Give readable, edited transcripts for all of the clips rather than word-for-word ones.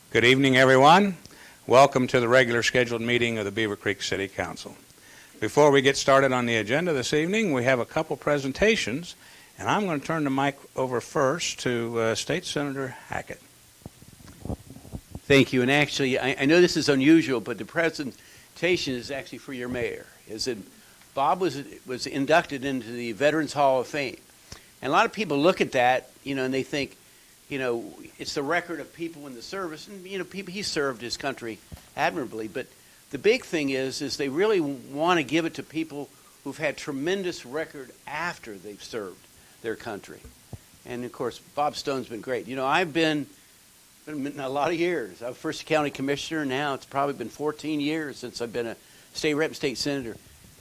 Good evening, everyone. Welcome to the regular scheduled meeting of the Beavercreek City Council. Before we get started on the agenda this evening, we have a couple presentations, and I'm going to turn the mic over first to State Senator Hackett. Thank you. And actually, I know this is unusual, but the presentation is actually for your mayor. Bob was inducted into the Veterans Hall of Fame. And a lot of people look at that, and they think, it's the record of people in the service. And, he served his country admirably. But the big thing is they really want to give it to people who've had tremendous record after they've served their country. And, of course, Bob Stone's been great. I've been a lot of years. I was first county commissioner. Now it's probably been 14 years since I've been a state rep and state senator.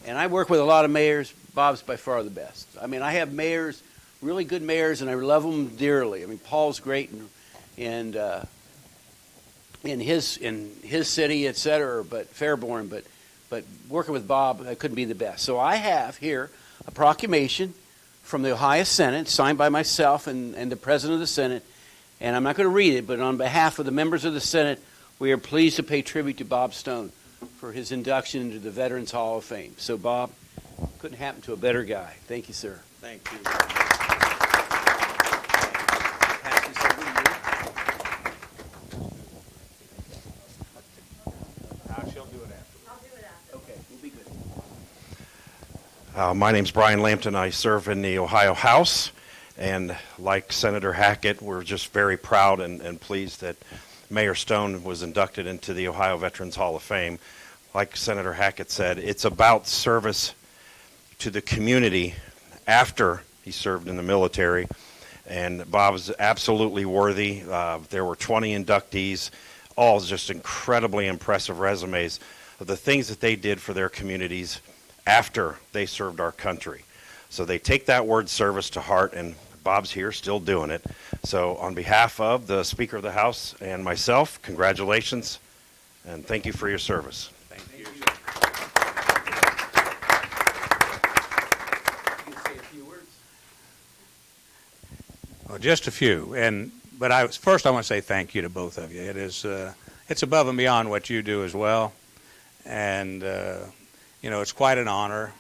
And I work with a lot of mayors. Bob's by far the best. I have mayors, really good mayors, and I love them dearly. Paul's great in his city, et cetera, but Fairborn. But working with Bob, I couldn't be the best. So I have here a proclamation from the Ohio Senate, signed by myself and the President of the Senate. And I'm not going to read it, but on behalf of the members of the Senate, we are pleased to pay tribute to Bob Stone for his induction into the Veterans Hall of Fame. So, Bob, couldn't happen to a better guy. Thank you, sir. Thank you. My name's Brian Lampton. I serve in the Ohio House, and like Senator Hackett, we're just very proud and pleased that Mayor Stone was inducted into the Ohio Veterans Hall of Fame. Like Senator Hackett said, it's about service to the community after he served in the military, and Bob's absolutely worthy. There were 20 inductees, all just incredibly impressive resumes of the things that they did for their communities after they served our country. So they take that word service to heart, and Bob's here still doing it. So on behalf of the Speaker of the House and myself, congratulations, and thank you for your service. Thank you. You can say a few words. Well, just a few. But first I want to say thank you to both of you. It's above and beyond what you do as well. And it's quite an honor.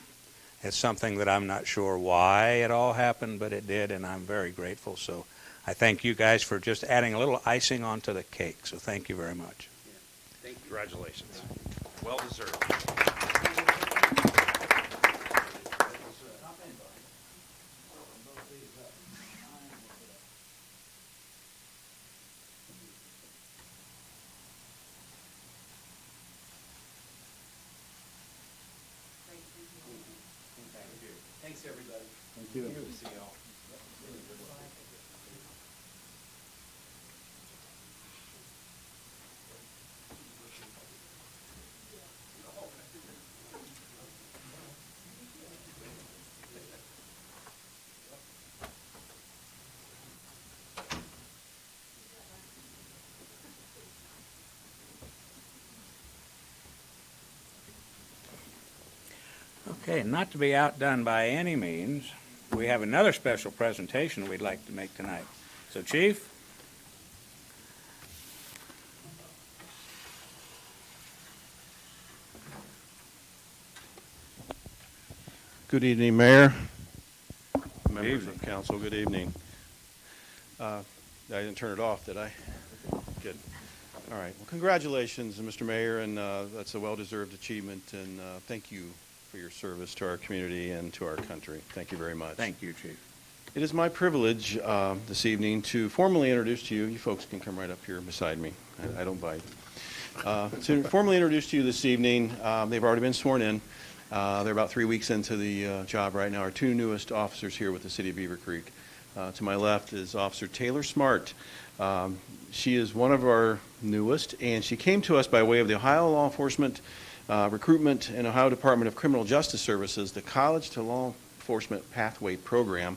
It's something that I'm not sure why it all happened, but it did, and I'm very grateful. So I thank you guys for just adding a little icing onto the cake. So thank you very much. Yeah. Thank you. Congratulations. Well deserved. Thanks, everybody. Thank you. Good to see you all. Okay, not to be outdone by any means, we have another special presentation we'd like to make tonight. So, Chief? Good evening, Mayor, members of council. Good evening. I didn't turn it off, did I? Good. All right. Well, congratulations, Mr. Mayor, and that's a well-deserved achievement, and thank you for your service to our community and to our country. Thank you very much. Thank you, Chief. It is my privilege this evening to formally introduce to you, you folks can come right up here beside me, I don't bite, to formally introduce to you this evening, they've already been sworn in, they're about 3 weeks into the job right now, our two newest officers here with the City of Beavercreek. To my left is Officer Taylor Smart. She is one of our newest, and she came to us by way of the Ohio Law Enforcement Recruitment and Ohio Department of Criminal Justice Services, the College to Law Enforcement Pathway Program.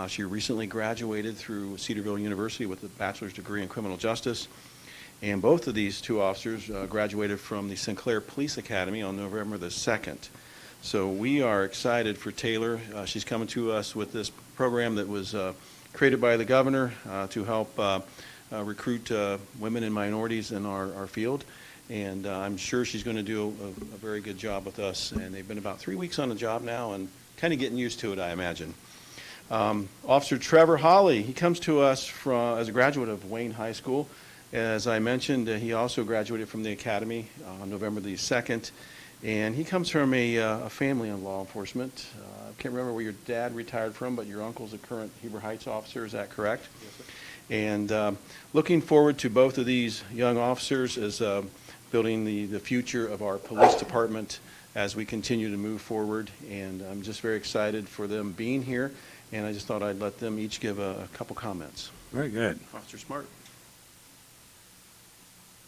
She recently graduated through Cedarville University with a bachelor's degree in criminal justice. And both of these two officers graduated from the Sinclair Police Academy on November the 2nd. So we are excited for Taylor. She's coming to us with this program that was created by the governor to help recruit women and minorities in our field. And I'm sure she's going to do a very good job with us. And they've been about 3 weeks on the job now and kind of getting used to it, I imagine. Officer Trevor Holly, he comes to us as a graduate of Wayne High School. As I mentioned, he also graduated from the academy on November the 2nd. And he comes from a family in law enforcement. I can't remember where your dad retired from, but your uncle's a current Heber Heights officer. Is that correct? Yes, sir. And looking forward to both of these young officers as building the future of our police department as we continue to move forward. And I'm just very excited for them being here. And I just thought I'd let them each give a couple comments. Very good. Officer Smart.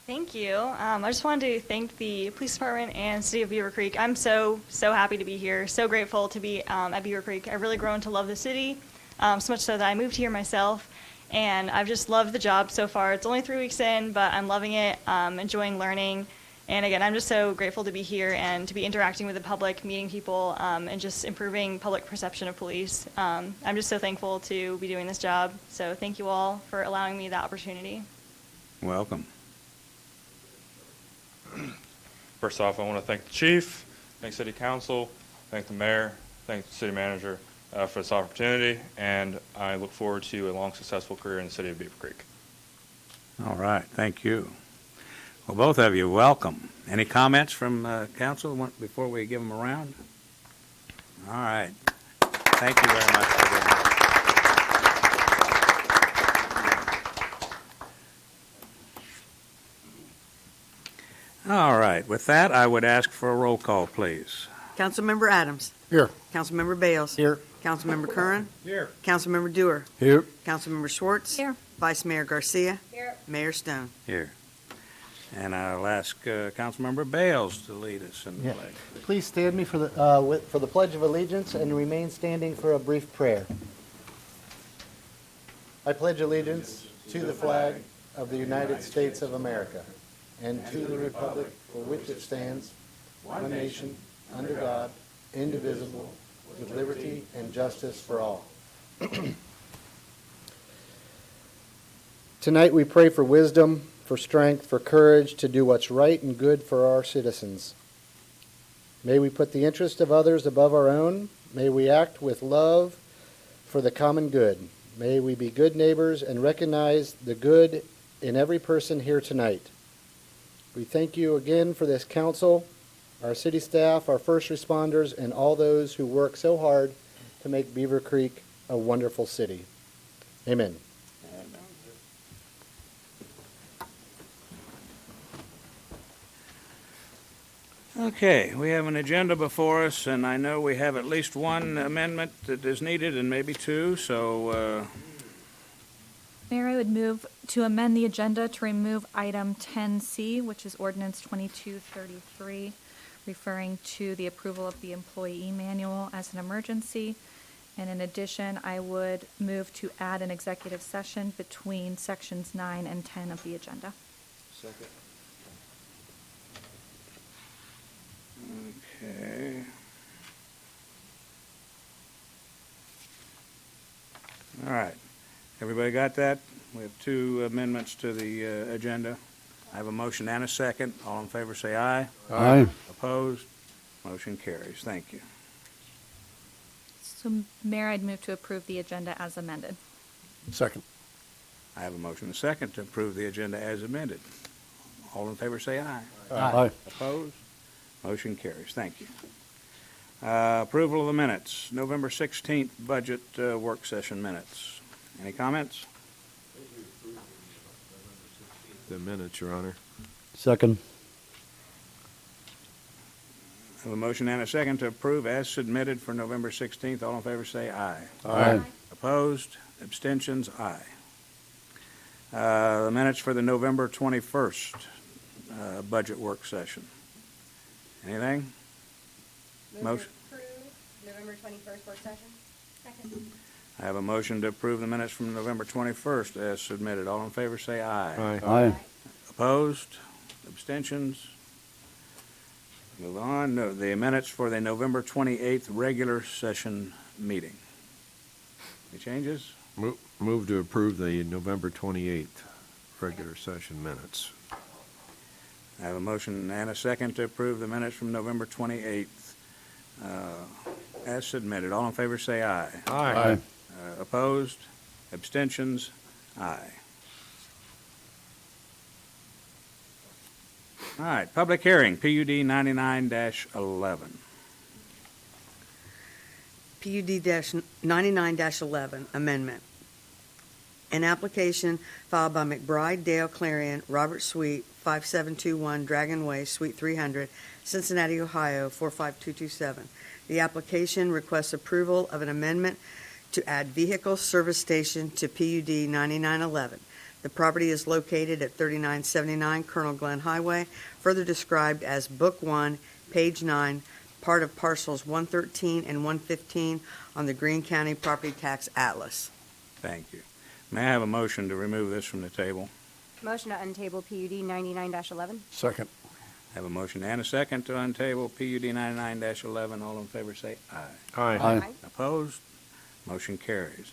Thank you. I just wanted to thank the police department and city of Beavercreek. I'm so happy to be here. So grateful to be at Beavercreek. I've really grown to love the city, so much so that I moved here myself. And I've just loved the job so far. It's only 3 weeks in, but I'm loving it, enjoying learning. And again, I'm just so grateful to be here and to be interacting with the public, meeting people, and just improving public perception of police. I'm just so thankful to be doing this job. So thank you all for allowing me that opportunity. Welcome. First off, I want to thank the chief, thank city council, thank the mayor, thank the city manager for this opportunity, and I look forward to a long, successful career in the city of Beavercreek. All right, thank you. Well, both of you, welcome. Any comments from council before we give them a round? All right. Thank you very much for doing that. All right, with that, I would ask for a roll call, please. Councilmember Adams. Here. Councilmember Bales. Here. Councilmember Curran. Here. Councilmember Dewar. Here. Councilmember Schwartz. Here. Vice Mayor Garcia. Here. Mayor Stone. Here. And I'll ask Councilmember Bales to lead us in the Yeah. pledge. Please stand me for the Pledge of Allegiance and remain standing for a brief prayer. I pledge allegiance to the flag of the United States of America and to the republic for which it stands, one nation, under God, indivisible, with liberty and justice for all. Tonight we pray for wisdom, for strength, for courage to do what's right and good for our citizens. May we put the interest of others above our own. May we act with love for the common good. May we be good neighbors and recognize the good in every person here tonight. We thank you again for this council, our city staff, our first responders, and all those who work so hard to make Beavercreek a wonderful city. Amen. Okay, we have an agenda before us, and I know we have at least one amendment that is needed and maybe two, so Mayor, I would move to amend the agenda to remove item 10C, which is ordinance 2233, referring to the approval of the employee manual as an emergency. And in addition, I would move to add an executive session between sections 9 and 10 of the agenda. Second. Okay. All right. Everybody got that? We have two amendments to the agenda. I have a motion and a second. All in favor say aye. Aye. Opposed? Motion carries. Thank you. So, Mayor, I'd move to approve the agenda as amended. Second. I have a motion and a second to approve the agenda as amended. All in favor say aye. Aye. Opposed? Motion carries. Thank you. Approval of the minutes, November 16th budget work session minutes. Any comments? The minutes, Your Honor. Second. I have a motion and a second to approve as submitted for November 16th. All in favor say aye. Aye. Opposed? Abstentions? Aye. The minutes for the November 21st budget work session. Anything? Motion. Approve November 21st work session. Second. I have a motion to approve the minutes from November 21st as submitted. All in favor say aye. Aye. Opposed? Abstentions? Move on. No, the minutes for the November 28th regular session meeting. Any changes? Move to approve the November 28th regular session minutes. I have a motion and a second to approve the minutes from November 28th. As submitted. All in favor say aye. Aye. Opposed? Abstentions? Aye. All right, public hearing, PUD 99-11. PUD-99-11 amendment. An application filed by McBride, Dale, Clarion, Robert Sweet, 5721 Dragon Way, Suite 300, Cincinnati, Ohio, 45227. The application requests approval of an amendment to add vehicle service station to PUD 9911. The property is located at 3979 Colonel Glenn Highway, further described as Book 1, Page 9, part of parcels 113 and 115 on the Greene County Property Tax Atlas. Thank you. May I have a motion to remove this from the table? Motion to untable PUD 99-11. Second. I have a motion and a second to untable PUD 99-11. All in favor say aye. Aye. Opposed? Motion carries.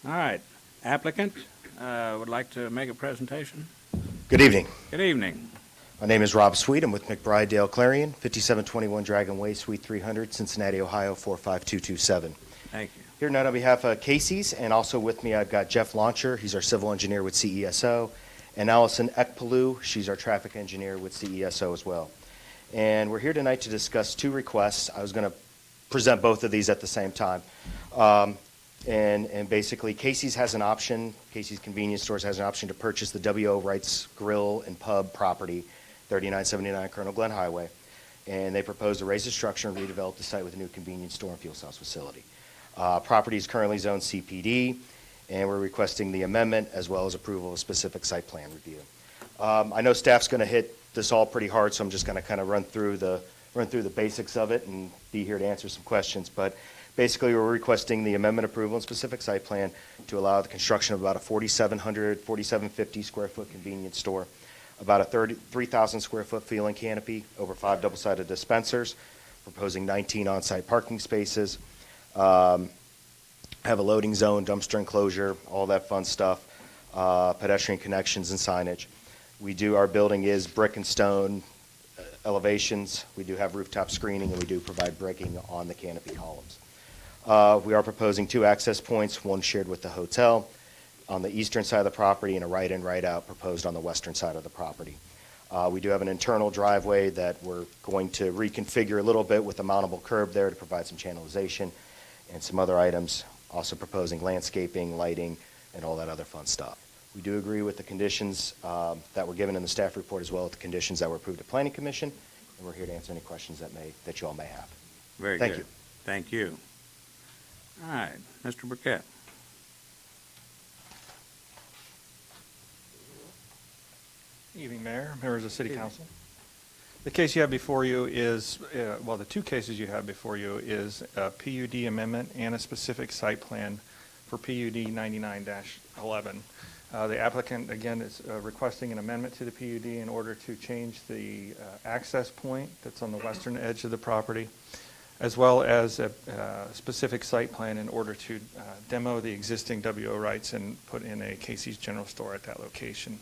All right, applicant would like to make a presentation? Good evening. Good evening. My name is Rob Sweet. I'm with McBride, Dale, Clarion, 5721 Dragon Way, Suite 300, Cincinnati, Ohio, 45227. Thank you. Here tonight on behalf of Casey's, and also with me I've got Jeff Launcher. He's our civil engineer with CESO, and Allison Ekpalu. She's our traffic engineer with CESO as well. And we're here tonight to discuss two requests. I was going to present both of these at the same time. And basically, Casey's has an option. Casey's Convenience Stores has an option to purchase the W.O. Wright's Grill and Pub property, 3979 Colonel Glenn Highway. And they propose to raise the structure and redevelop the site with a new convenience store and fuel sales facility. Property is currently zoned CPD, and we're requesting the amendment as well as approval of specific site plan review. I know staff's going to hit this all pretty hard, so I'm just going to kind of run through the basics of it and be here to answer some questions. But basically, we're requesting the amendment approval and specific site plan to allow the construction of about a 4,750 square foot convenience store, about a 3,000 square foot fueling canopy, over 5 double-sided dispensers, proposing 19 on-site parking spaces, have a loading zone, dumpster enclosure, all that fun stuff, pedestrian connections and signage. Our building is brick and stone elevations. We do have rooftop screening, and we do provide braking on the canopy columns. We are proposing 2 access points, one shared with the hotel on the eastern side of the property and a right-in, right-out proposed on the western side of the property. We do have an internal driveway that we're going to reconfigure a little bit with a mountable curb there to provide some channelization and some other items, also proposing landscaping, lighting, and all that other fun stuff. We do agree with the conditions that were given in the staff report as well as the conditions that were approved at Planning Commission, and we're here to answer any questions that you all may have. Very Thank good. you. Thank you. All right, Mr. Burkett. Evening, Mayor, members of City Council. The case you have before you is, the two cases you have before you is a PUD amendment and a specific site plan for PUD 99-11. The applicant, again, is requesting an amendment to the PUD in order to change the access point that's on the western edge of the property, as well as a specific site plan in order to demo the existing W.O. Wright's and put in a Casey's General Store at that location.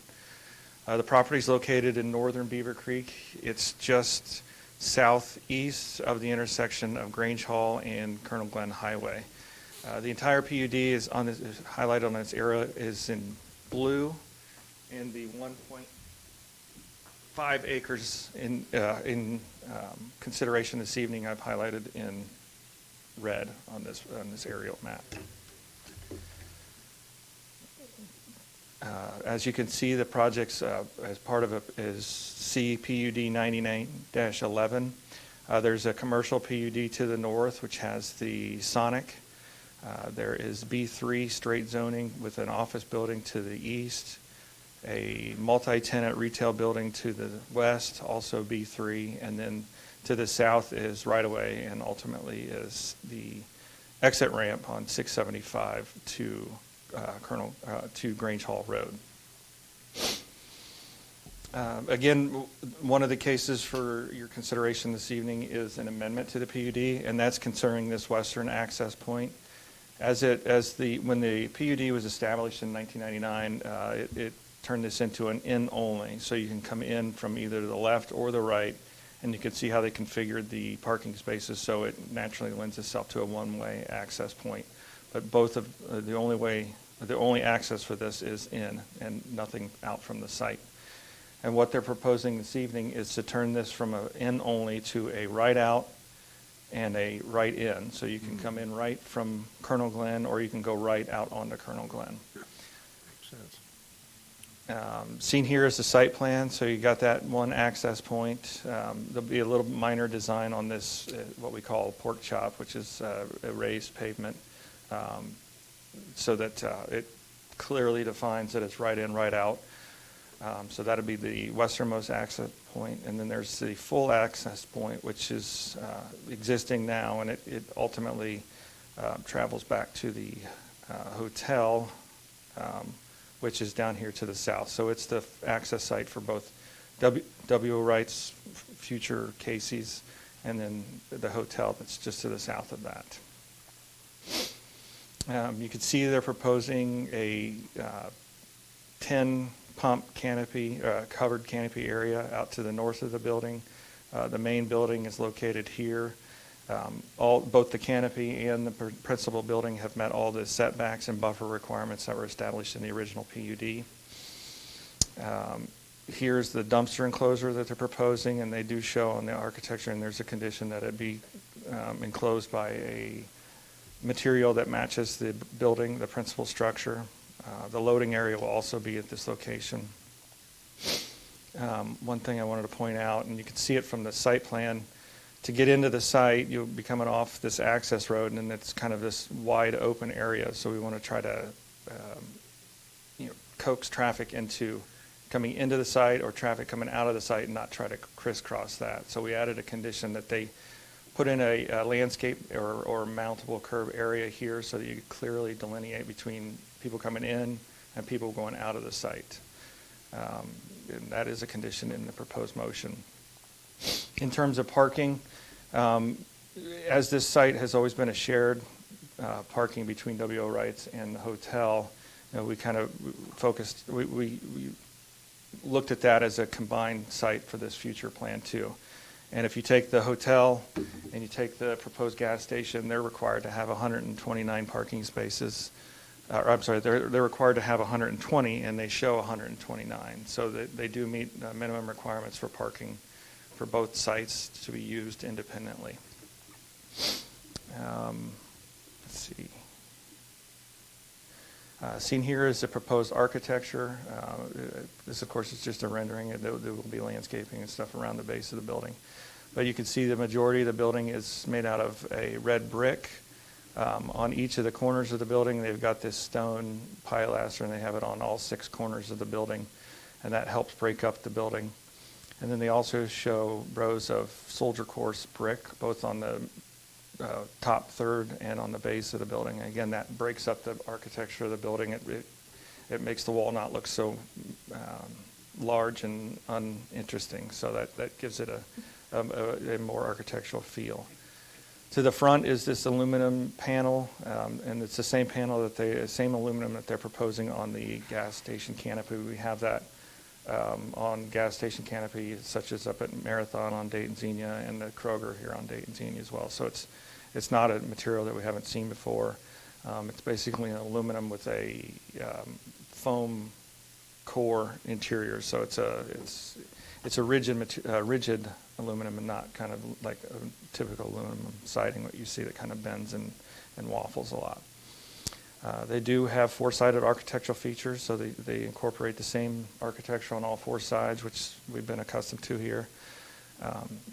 The property is located in northern Beavercreek. It's just southeast of the intersection of Grange Hall and Colonel Glenn Highway. The entire PUD is highlighted on this area is in blue, and the 1.5 acres in consideration this evening I've highlighted in red on this aerial map. As you can see, the project's as part of it is CPUD 99-11. There's a commercial PUD to the north, which has the Sonic. There is B3 straight zoning with an office building to the east, a multi-tenant retail building to the west, also B3, and then to the south is right-of-way and ultimately is the exit ramp on 675 to to Grange Hall Road. Again, one of the cases for your consideration this evening is an amendment to the PUD, and that's concerning this western access point. When the PUD was established in 1999, it turn this into an in only, so you can come in from either the left or the right, and you can see how they configured the parking spaces so it naturally lends itself to a one-way access point. But both of the only access for this is in and nothing out from the site. And what they're proposing this evening is to turn this from a in only to a right out and a right in. So you can come in right from Colonel Glenn, or you can go right out onto Colonel Glenn. Makes sense. Seen here is the site plan, so you got that one access point. There'll be a little minor design on this, what we call pork chop, which is a raised pavement, so that it clearly defines that it's right in, right out. So that'll be the westernmost access point, and then there's the full access point, which is existing now, and it ultimately travels back to the hotel, which is down here to the south. So it's the access site for both W.O. Wright's future Casey's, and then the hotel that's just to the south of that. You can see they're proposing a 10 pump canopy, covered canopy area out to the north of the building. The main building is located here. Both the canopy and the principal building have met all the setbacks and buffer requirements that were established in the original PUD. Here's the dumpster enclosure that they're proposing, and they do show on the architecture, and there's a condition that it be enclosed by a material that matches the building, the principal structure. The loading area will also be at this location. One thing I wanted to point out, and you can see it from the site plan, to get into the site, you'll be coming off this access road, and then it's kind of this wide open area. So we want to try to coax traffic into coming into the site, or traffic coming out of the site, and not try to crisscross that. So we added a condition that they put in a landscape or mountable curb area here, so that you clearly delineate between people coming in and people going out of the site. And that is a condition in the proposed motion. In terms of parking, as this site has always been a shared parking between W.O. Wright's and the hotel, we kind of focused, we looked at that as a combined site for this future plan too. And if you take the hotel and you take the proposed gas station, they're required to have 129 parking spaces. They're required to have 120, and they show 129. So they do meet minimum requirements for parking for both sites to be used independently. Let's see. Seen here is the proposed architecture. This, of course, is just a rendering. There will be landscaping and stuff around the base of the building. But you can see the majority of the building is made out of a red brick. On each of the corners of the building, they've got this stone pilaster, and they have it on all 6 corners of the building, and that helps break up the building. And then they also show rows of soldier course brick, both on the top third and on the base of the building. And again, that breaks up the architecture of the building. It makes the wall not look so large and uninteresting, so that gives it a more architectural feel. To the front is this aluminum panel, and it's the same panel same aluminum that they're proposing on the gas station canopy. We have that on gas station canopy, such as up at Marathon on Dayton Xenia and the Kroger here on Dayton Xenia as well. So it's not a material that we haven't seen before. It's basically an aluminum with a foam core interior. So it's a rigid aluminum, and not kind of like a typical aluminum siding, what you see that kind of bends and waffles a lot. They do have 4-sided architectural features, so they incorporate the same architecture on all 4 sides, which we've been accustomed to here.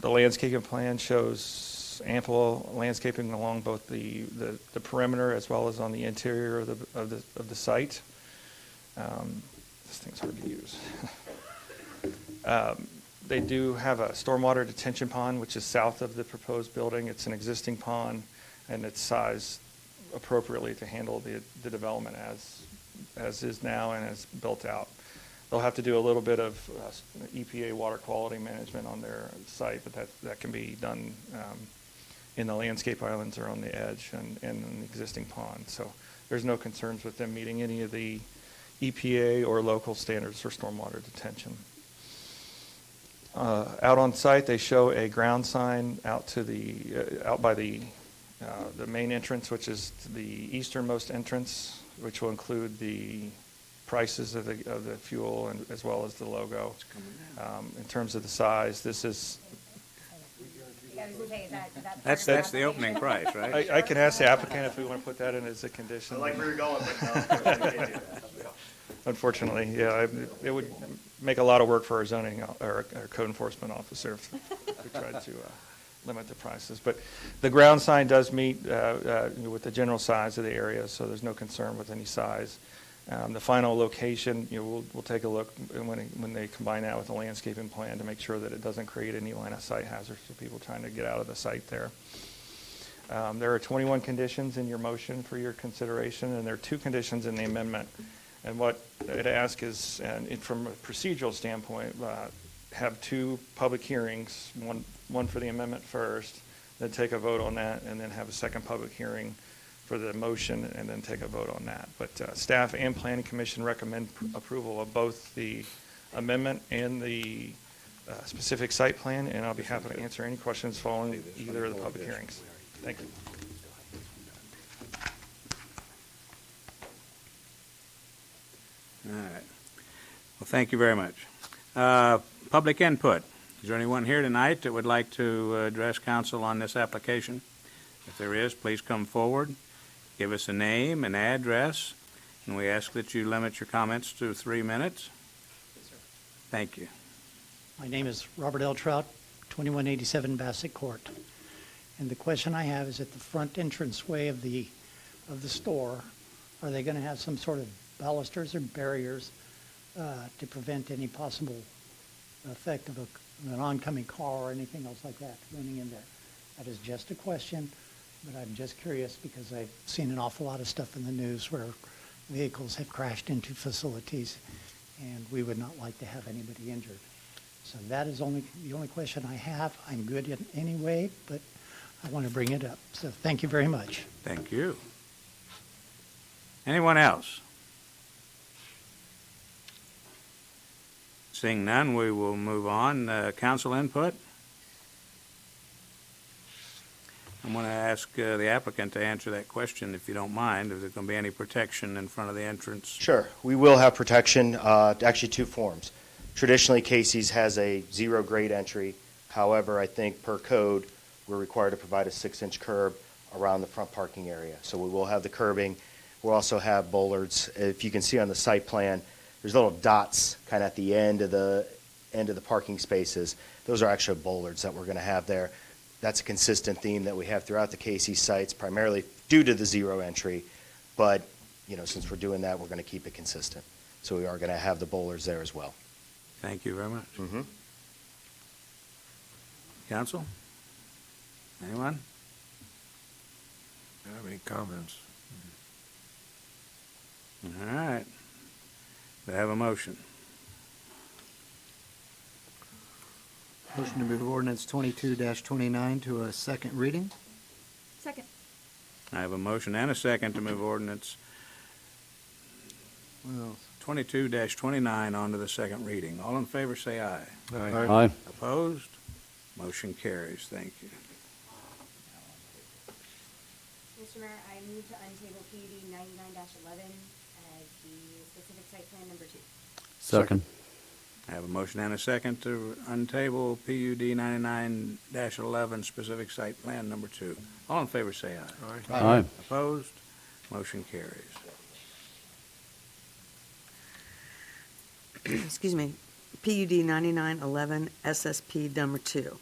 The landscaping plan shows ample landscaping along both the perimeter as well as on the interior of the site. This thing's hard to use. They do have a stormwater detention pond, which is south of the proposed building. It's an existing pond, and it's sized appropriately to handle the development as is now and as built out. They'll have to do a little bit of EPA water quality management on their site, but that can be done in the landscape islands or on the edge and in the existing pond. So there's no concerns with them meeting any of the EPA or local standards for stormwater detention. Out on site, they show a ground sign out to out by the main entrance, which is the easternmost entrance, which will include the prices of the fuel and as well as the logo. In terms of the size, this is. That's the opening price, right? I can ask the applicant if we want to put that in as a condition. I like where you're going, but no, we can't do that. Unfortunately, yeah, it would make a lot of work for our zoning or our code enforcement officer if we tried to limit the prices. But the ground sign does meet with the general size of the area, so there's no concern with any size. The final location, we'll take a look when they combine that with the landscaping plan to make sure that it doesn't create any line of sight hazards for people trying to get out of the site there. There are 21 conditions in your motion for your consideration, and there are 2 conditions in the amendment. And what I'd ask is, from a procedural standpoint, have 2 public hearings, one for the amendment first, then take a vote on that, and then have a second public hearing for the motion, and then take a vote on that. But staff and planning commission recommend approval of both the amendment and the specific site plan, and I'll be happy to answer any questions following either of the public hearings. Thank you. All right. Well, thank you very much. Public input. Is there anyone here tonight that would like to address council on this application? If there is, please come forward. Give us a name and address, and we ask that you limit your comments to 3 minutes. Yes, sir. Thank you. My name is Robert L. Trout, 2187 Bassett Court. And the question I have is at the front entranceway of the store, are they going to have some sort of balusters or barriers to prevent any possible effect of an oncoming car or anything else like that running in there? That is just a question, but I'm just curious because I've seen an awful lot of stuff in the news where vehicles have crashed into facilities, and we would not like to have anybody injured. So that is the only question I have. I'm good in any way, but I want to bring it up. So thank you very much. Thank you. Anyone else? Seeing none, we will move on. Council input? I'm going to ask the applicant to answer that question, if you don't mind. Is there going to be any protection in front of the entrance? Sure. We will have protection, actually 2 forms. Traditionally, Casey's has a 0-grade entry. However, I think per code, we're required to provide a 6-inch curb around the front parking area. So we will have the curbing. We'll also have bollards. If you can see on the site plan, there's little dots kind of at the end of the parking spaces. Those are actually bollards that we're going to have there. That's a consistent theme that we have throughout the Casey's sites, primarily due to the 0 entry. But, since we're doing that, we're going to keep it consistent. So we are going to have the bollards there as well. Thank you very much. Mm-hmm. Council? Anyone? I don't have any comments. All right. We have a motion. Motion to move ordinance 22-29 to a second reading. Second. I have a motion and a second to move ordinance 22-29 on to the second reading. All in favor, say aye. Aye. Opposed? Motion carries. Thank you. Mr. Mayor, I move to untable PUD 99-11 as the specific site plan number 2. Second. I have a motion and a second to untable PUD 99-11 specific site plan number 2. All in favor, say aye. Aye. Opposed? Motion carries. Excuse me, PUD 9911 SSP number 2.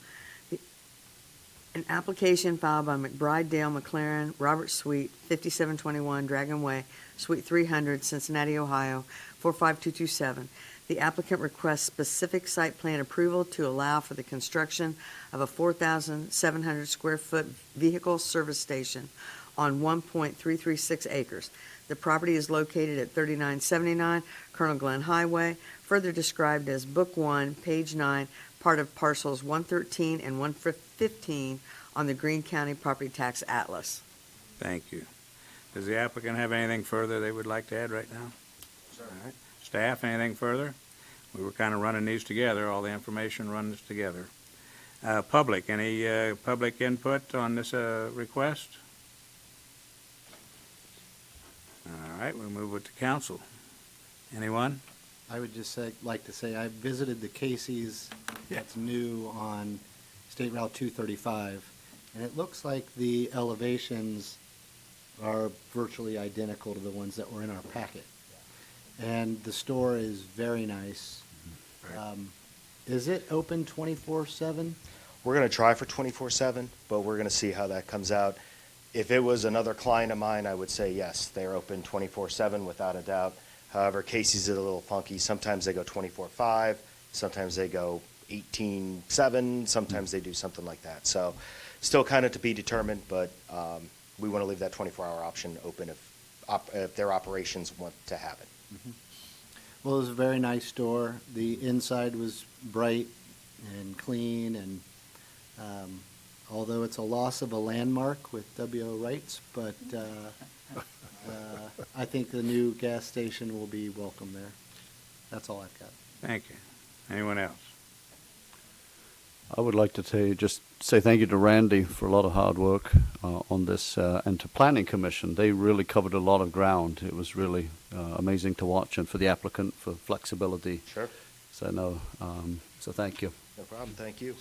An application filed by McBride, Dale, McLaren, Robert Sweet, 5721 Dragon Way, Suite 300, Cincinnati, Ohio, 45227. The applicant requests specific site plan approval to allow for the construction of a 4,700 square foot vehicle service station on 1.336 acres. The property is located at 3979 Colonel Glenn Highway, further described as Book 1, page 9, part of parcels 113 and 115 on the Greene County Property Tax Atlas. Thank you. Does the applicant have anything further they would like to add right now? All right. Staff, anything further? We were kind of running these together. All the information runs together. Public, any public input on this request? All right, we'll move it to council. Anyone? I would just like to say I visited the Casey's that's new on State Route 235, and it looks like the elevations are virtually identical to the ones that were in our packet. And the store is very nice. Is it open 24/7? We're going to try for 24/7, but we're going to see how that comes out. If it was another client of mine, I would say yes, they're open 24/7 without a doubt. However, Casey's is a little funky. Sometimes they go 24/5, sometimes they go 18/7, sometimes they do something like that. So still kind of to be determined, but we want to leave that 24-hour option open if their operations want to have it. Well, it was a very nice store. The inside was bright and clean, and although it's a loss of a landmark with W.O. Wrights, but I think the new gas station will be welcome there. That's all I've got. Thank you. Anyone else? I would like to just say thank you to Randy for a lot of hard work on this, and to Planning Commission. They really covered a lot of ground. It was really amazing to watch, and for the applicant for flexibility. Sure. So no, so thank you. No problem. Thank you.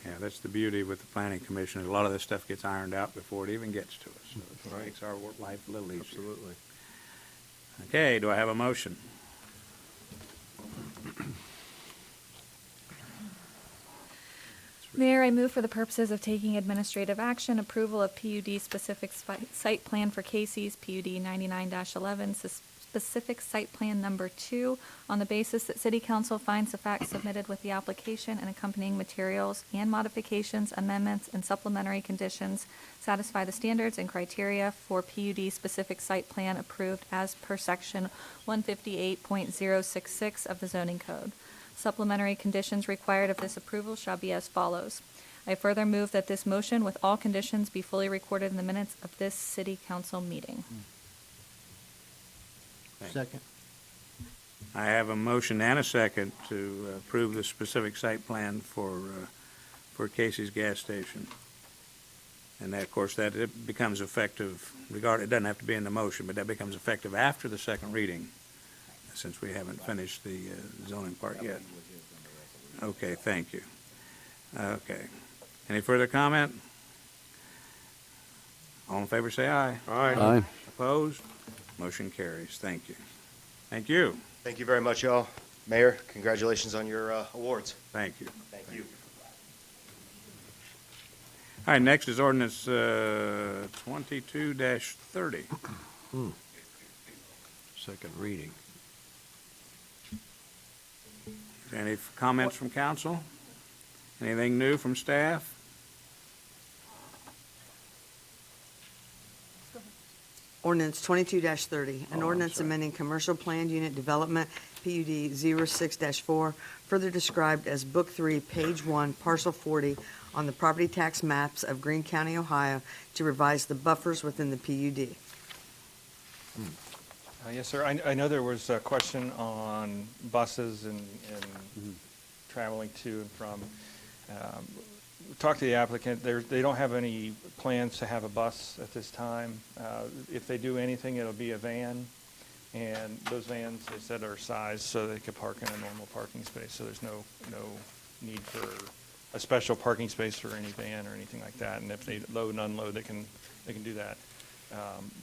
Yeah, that's the beauty with the Planning Commission. A lot of this stuff gets ironed out before it even gets to us. So it makes our life a little easier. Absolutely. Okay, do I have a motion? Mayor, I move for the purposes of taking administrative action, approval of PUD specific site plan for Casey's, PUD 99-11, specific site plan number 2, on the basis that City Council finds the facts submitted with the application and accompanying materials and modifications, amendments, and supplementary conditions satisfy the standards and criteria for PUD specific site plan approved as per section 158.066 of the zoning code. Supplementary conditions required of this approval shall be as follows. I further move that this motion with all conditions be fully recorded in the minutes of this City Council meeting. Second. I have a motion and a second to approve the specific site plan for Casey's gas station. And that, of course, that it becomes effective, it doesn't have to be in the motion, but that becomes effective after the second reading, since we haven't finished the zoning part yet. Okay, thank you. Okay. Any further comment? All in favor, say aye. Aye. Opposed? Motion carries. Thank you. Thank you. Thank you very much, y'all. Mayor, congratulations on your awards. Thank you. Thank you. All right, next is ordinance 22-30. Second reading. Any comments from council? Anything new from staff? Ordinance 22-30, an ordinance sorry. amending commercial planned unit development, PUD 06-4, further described as Book 3, Page 1, Parcel 40, on the property tax maps of Greene County, Ohio, to revise the buffers within the PUD. Yes, sir. I know there was a question on buses and traveling to and from. Talk to the applicant. They don't have any plans to have a bus at this time. If they do anything, it'll be a van. And those vans, they said, are sized so they could park in a normal parking space. So there's no need for a special parking space for any van or anything like that. And if they load and unload, they can do that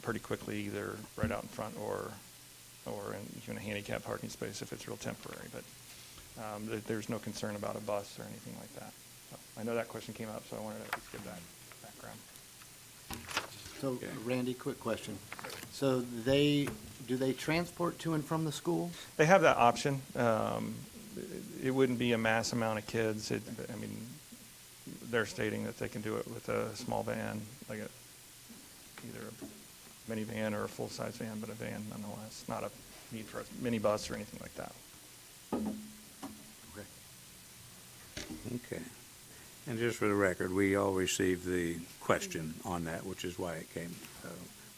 pretty quickly, either right out in front or in even a handicap parking space if it's real temporary. But there's no concern about a bus or anything like that. So I know that question came up, so I wanted to at least give that background. So, Randy, quick question. So do they transport to and from the schools? They have that option. It wouldn't be a mass amount of kids. They're stating that they can do it with a small van, like either a minivan or a full-size van, but a van nonetheless. Not a need for a minibus or anything like that. Okay. And just for the record, we all received the question on that, which is why it came.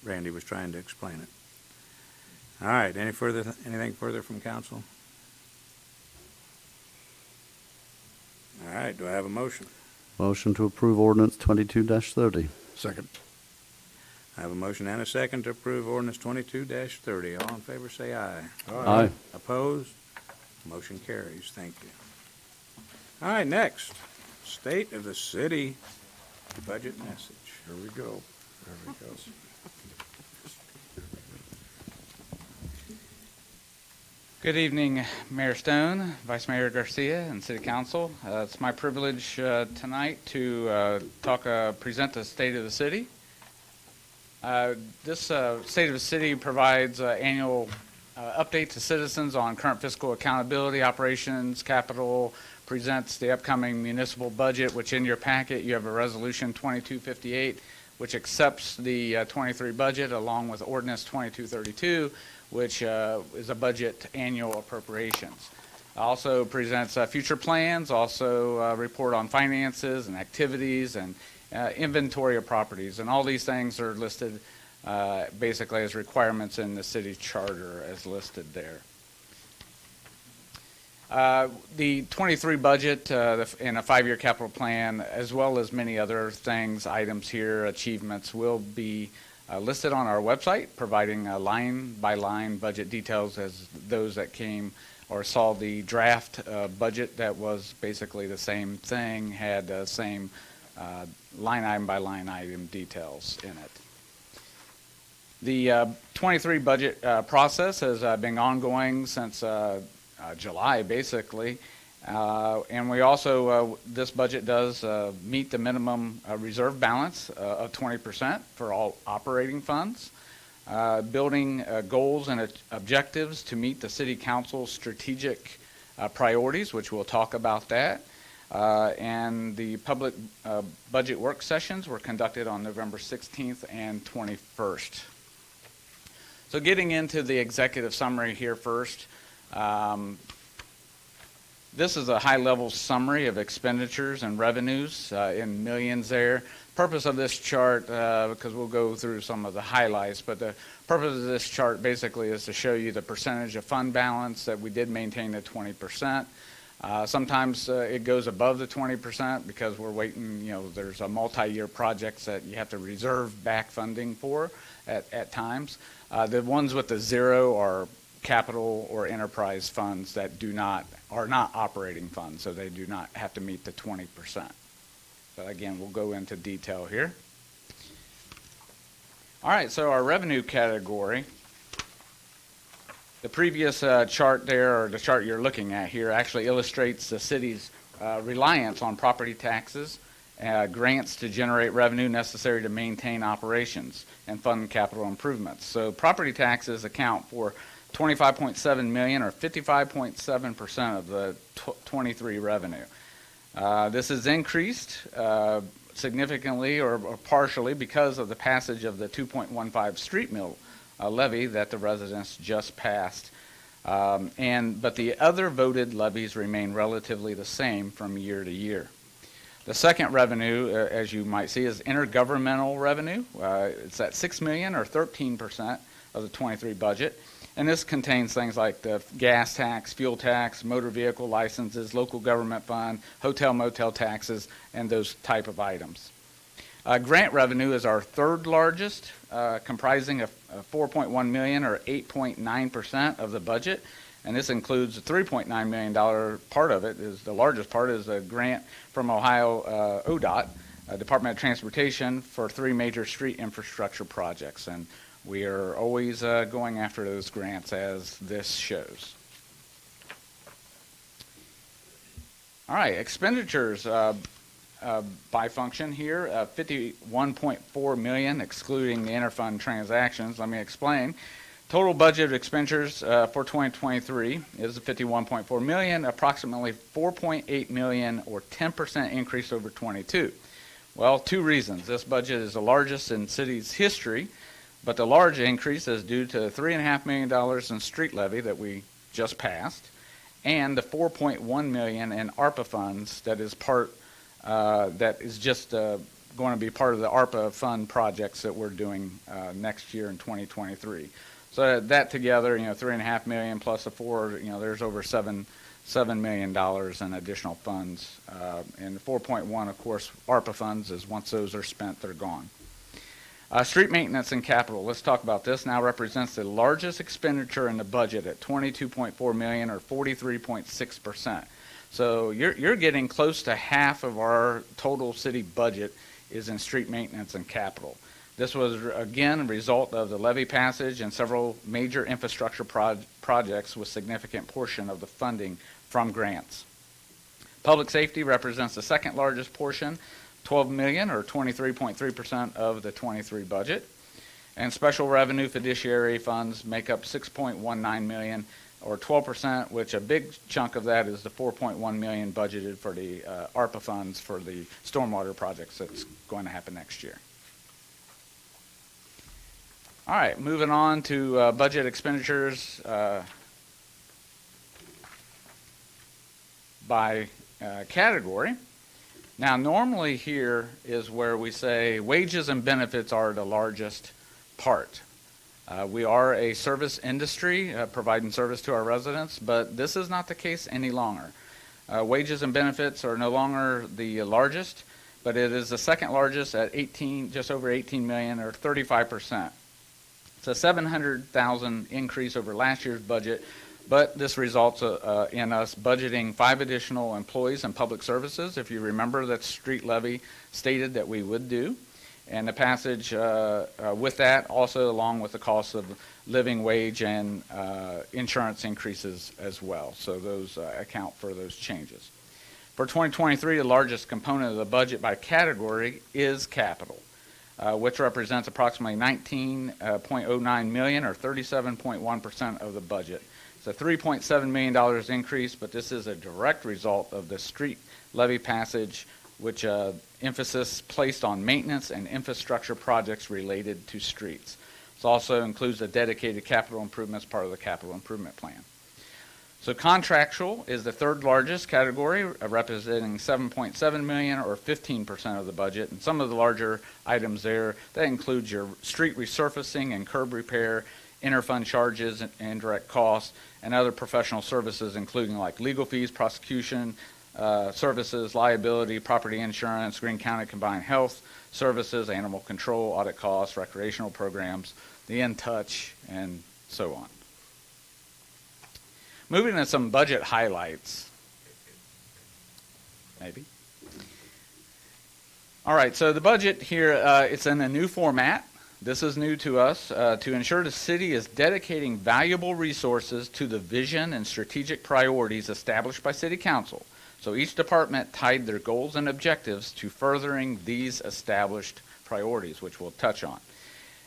Randy was trying to explain it. All right, anything further from council? All right, do I have a motion? Motion to approve ordinance 22-30. Second. I have a motion and a second to approve ordinance 22-30. All in favor, say aye. Aye. Opposed? Motion carries. Thank you. All right, next, State of the City budget message. Here we go. There we go. Good evening, Mayor Stone, Vice Mayor Garcia, and City Council. It's my privilege tonight to present the State of the City. This State of the City provides annual update to citizens on current fiscal accountability, operations, capital, presents the upcoming municipal budget, which in your packet you have a resolution 2258, which accepts the 23 budget along with ordinance 2232, which is a budget annual appropriations. Also presents future plans, also report on finances and activities and inventory of properties. And all these things are listed basically as requirements in the city charter as listed there. The 23 budget and a 5-year capital plan, as well as many other things, items here, achievements, will be listed on our website, providing line-by-line budget details as those that came or saw the draft budget that was basically the same thing, had the same line item by line item details in it. The 23 budget process has been ongoing since July, basically. And we also, this budget does meet the minimum reserve balance of 20% for all operating funds, building goals and objectives to meet the City Council's strategic priorities, which we'll talk about that. And the public budget work sessions were conducted on November 16th and 21st. So getting into the executive summary here first. This is a high-level summary of expenditures and revenues in millions there. Purpose of this chart, because we'll go through some of the highlights, but the purpose of this chart basically is to show you the percentage of fund balance that we did maintain at 20%. Sometimes it goes above the 20% because we're waiting, there's a multi-year projects that you have to reserve back funding for at times. The ones with the zero are capital or enterprise funds that are not operating funds, so they do not have to meet the 20%. But again, we'll go into detail here. All right, so our revenue category. The previous chart there, or the chart you're looking at here, actually illustrates the city's reliance on property taxes, grants to generate revenue necessary to maintain operations and fund capital improvements. So property taxes account for $25.7 million or 55.7% of the 23 revenue. This has increased significantly or partially because of the passage of the 2.15 street mill levy that the residents just passed. But the other voted levies remain relatively the same from year to year. The second revenue, as you might see, is intergovernmental revenue. It's at $6 million or 13% of the 23 budget. And this contains things like the gas tax, fuel tax, motor vehicle licenses, local government fund, hotel motel taxes, and those type of items. Grant revenue is our third largest, comprising of $4.1 million or 8.9% of the budget. And this includes a $3.9 million part of it. Is the largest part is a grant from Ohio ODOT, Department of Transportation, for 3 major street infrastructure projects. And we are always going after those grants, as this shows. All right, expenditures by function here, $51.4 million, excluding the interfund transactions. Let me explain. Total budget expenditures for 2023 is $51.4 million, approximately $4.8 million, or 10% increase over 22. Well, 2 reasons. This budget is the largest in city's history, but the large increase is due to $3.5 million in street levy that we just passed, and the $4.1 million in ARPA funds that is just going to be part of the ARPA fund projects that we're doing next year in 2023. So that together, $3.5 million plus the $4 million, there's over $7 million in additional funds. And 4.1, of course, ARPA funds is once those are spent, they're gone. Street maintenance and capital, let's talk about this, now represents the largest expenditure in the budget at $22.4 million or 43.6%. So you're getting close to half of our total city budget is in street maintenance and capital. This was, again, a result of the levy passage and several major infrastructure projects with significant portion of the funding from grants. Public safety represents the second largest portion, $12 million or 23.3% of the 23 budget. And special revenue fiduciary funds make up $6.19 million or 12%, which a big chunk of that is the $4.1 million budgeted for the ARPA funds for the stormwater projects that's going to happen next year. All right, moving on to budget expenditures by category. Now, normally here is where we say wages and benefits are the largest part. We are a service industry providing service to our residents, but this is not the case any longer. Wages and benefits are no longer the largest, but it is the second largest at just over 18 million or 35%. It's a $700,000 increase over last year's budget, but this results in us budgeting 5 additional employees in public services. If you remember, that street levy stated that we would do. And the passage with that, also along with the cost of living wage and insurance increases as well. So those account for those changes. For 2023, the largest component of the budget by category is capital, which represents approximately $19.09 million or 37.1% of the budget. It's a $3.7 million increase, but this is a direct result of the street levy passage, which emphasis placed on maintenance and infrastructure projects related to streets. This also includes a dedicated capital improvements part of the capital improvement plan. So contractual is the third largest category, representing $7.7 million or 15% of the budget. And some of the larger items there, that includes your street resurfacing and curb repair, interfund charges and indirect costs, and other professional services, including like legal fees, prosecution, services, liability, property insurance, Greene County Combined Health Services, animal control, audit costs, recreational programs, the In Touch, and so on. Moving to some budget highlights. Maybe. All right, so the budget here, it's in a new format. This is new to us. To ensure the city is dedicating valuable resources to the vision and strategic priorities established by City Council. So each department tied their goals and objectives to furthering these established priorities, which we'll touch on.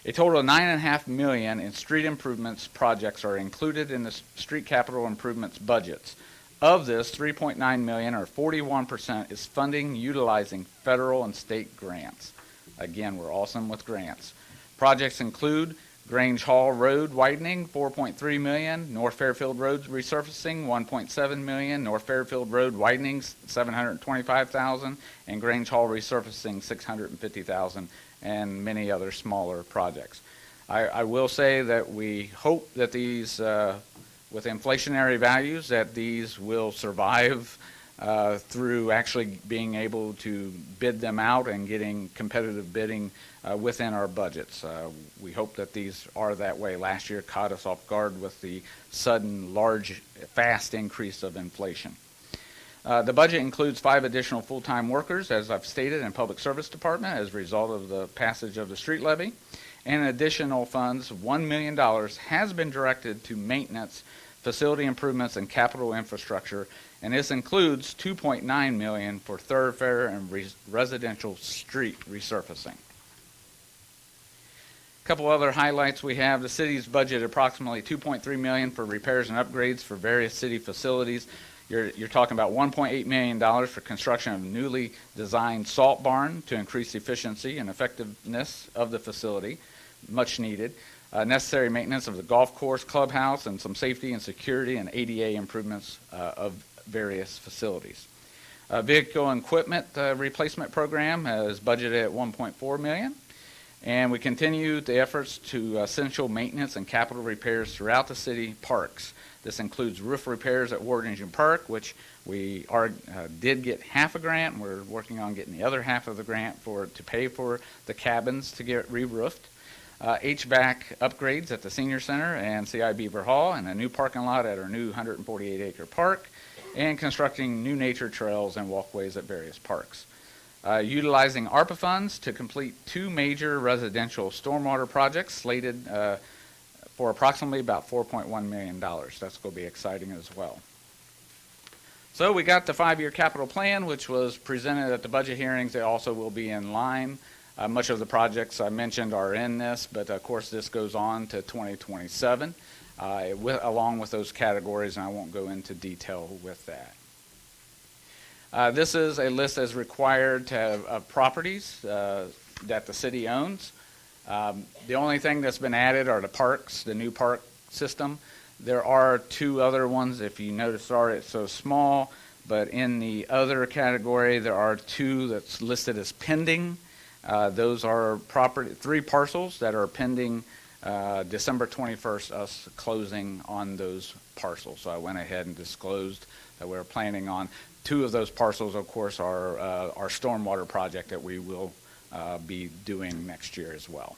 A total of $9.5 million in street improvements projects are included in the street capital improvements budgets. Of this, $3.9 million or 41% is funding utilizing federal and state grants. Again, we're awesome with grants. Projects include Grange Hall Road widening, $4.3 million. North Fairfield Road resurfacing, $1.7 million. North Fairfield Road widening, $725,000. And Grange Hall resurfacing, $650,000, and many other smaller projects. I will say that we hope that these, with inflationary values, that these will survive through actually being able to bid them out and getting competitive bidding within our budgets. We hope that these are that way. Last year caught us off guard with the sudden, large, fast increase of inflation. The budget includes 5 additional full-time workers, as I've stated, in Public Service Department as a result of the passage of the street levy. And additional funds, $1 million, has been directed to maintenance, facility improvements, and capital infrastructure. And this includes $2.9 million for thoroughfare and residential street resurfacing. A couple other highlights we have. The city's budgeted approximately $2.3 million for repairs and upgrades for various city facilities. You're talking about $1.8 million for construction of a newly designed salt barn to increase efficiency and effectiveness of the facility, much needed. Necessary maintenance of the golf course, clubhouse, and some safety and security and ADA improvements of various facilities. Vehicle and equipment replacement program is budgeted at $1.4 million. And we continue the efforts to essential maintenance and capital repairs throughout the city parks. This includes roof repairs at Worthington Park, which we did get half a grant, and we're working on getting the other half of the grant to pay for the cabins to get re-roofed. HVAC upgrades at the Senior Center and CI Beaver Hall, and a new parking lot at our new 148-acre park, and constructing new nature trails and walkways at various parks. Utilizing ARPA funds to complete 2 major residential stormwater projects slated for approximately about $4.1 million. That's going to be exciting as well. So we got the 5-year capital plan, which was presented at the budget hearings. It also will be in line. Much of the projects I mentioned are in this, but of course this goes on to 2027 along with those categories, and I won't go into detail with that. This is a list as required to have properties that the city owns. The only thing that's been added are the parks, the new park system. There are 2 other ones, if you notice, sorry it's so small, but in the other category there are 2 that's listed as pending. Those are 3 parcels that are pending December 21st, us closing on those parcels. So I went ahead and disclosed that we're planning on 2 of those parcels, of course, are our stormwater project that we will be doing next year as well.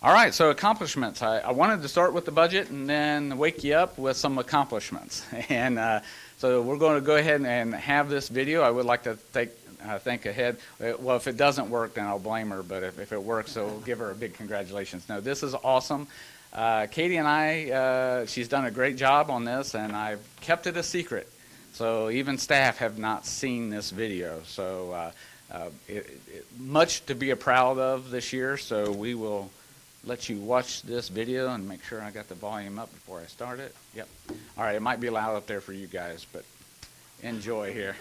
All right, so accomplishments. I wanted to start with the budget and then wake you up with some accomplishments. And so we're going to go ahead and have this video. I would like to think ahead. Well, if it doesn't work, then I'll blame her. But if it works, so we'll give her a big congratulations. No, this is awesome. Katie and I, she's done a great job on this, and I've kept it a secret. So even staff have not seen this video. So much to be proud of this year. So we will let you watch this video and make sure I got the volume up before I start it. Yep. All right, it might be loud up there for you guys, but enjoy here.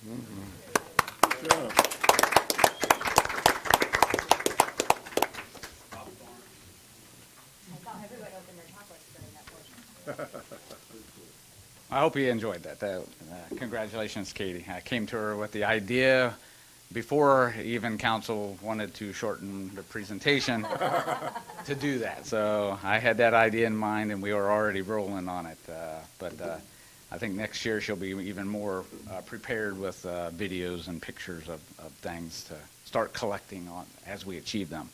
Good job. I saw everyone open their chocolates during that portion. I hope you enjoyed that. Congratulations, Katie. I came to her with the idea before even council wanted to shorten the presentation to do that. So I had that idea in mind, and we were already rolling on it. But I think next year she'll be even more prepared with videos and pictures of things to start collecting on as we achieve them.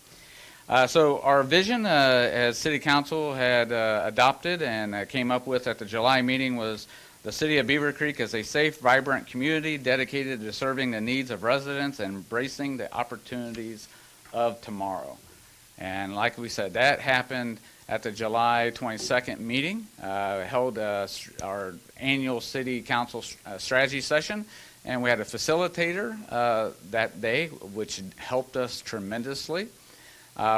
So our vision as City Council had adopted and came up with at the July meeting was the City of Beavercreek as a safe, vibrant community dedicated to serving the needs of residents and embracing the opportunities of tomorrow. And like we said, that happened at the July 22nd meeting, held our annual City Council strategy session, and we had a facilitator that day, which helped us tremendously.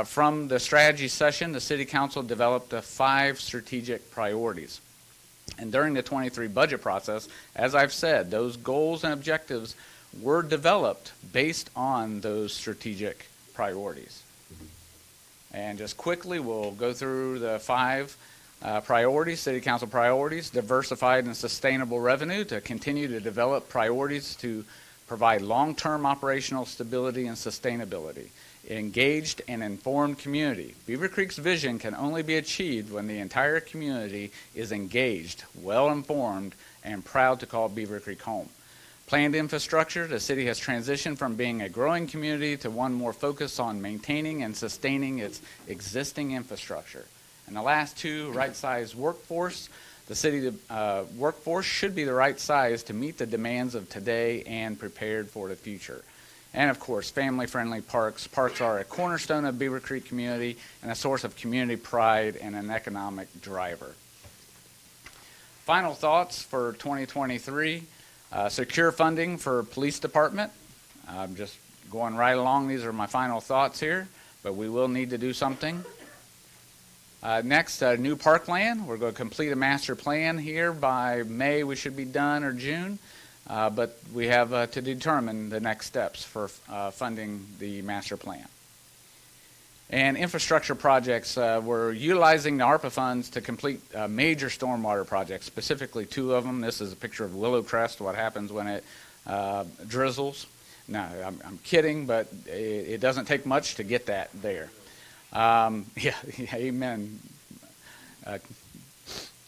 From the strategy session, the City Council developed 5 strategic priorities. And during the 23 budget process, as I've said, those goals and objectives were developed based on those strategic priorities. And just quickly, we'll go through the 5 priorities, City Council priorities: diversified and sustainable revenue, to continue to develop priorities to provide long-term operational stability and sustainability. Engaged and informed community. Beavercreek's vision can only be achieved when the entire community is engaged, well-informed, and proud to call Beavercreek home. Planned infrastructure. The city has transitioned from being a growing community to one more focused on maintaining and sustaining its existing infrastructure. And the last 2, right-sized workforce. The city workforce should be the right size to meet the demands of today and prepared for the future. And of course, family-friendly parks. Parks are a cornerstone of Beavercreek community and a source of community pride and an economic driver. Final thoughts for 2023. Secure funding for police department. I'm just going right along. These are my final thoughts here, but we will need to do something. Next, new parkland. We're going to complete a master plan here by May. We should be done, or June. But we have to determine the next steps for funding the master plan. And infrastructure projects, we're utilizing the ARPA funds to complete major stormwater projects, specifically 2 of them. This is a picture of Willow Crest, what happens when it drizzles. No, I'm kidding, but it doesn't take much to get that there. Yeah, amen.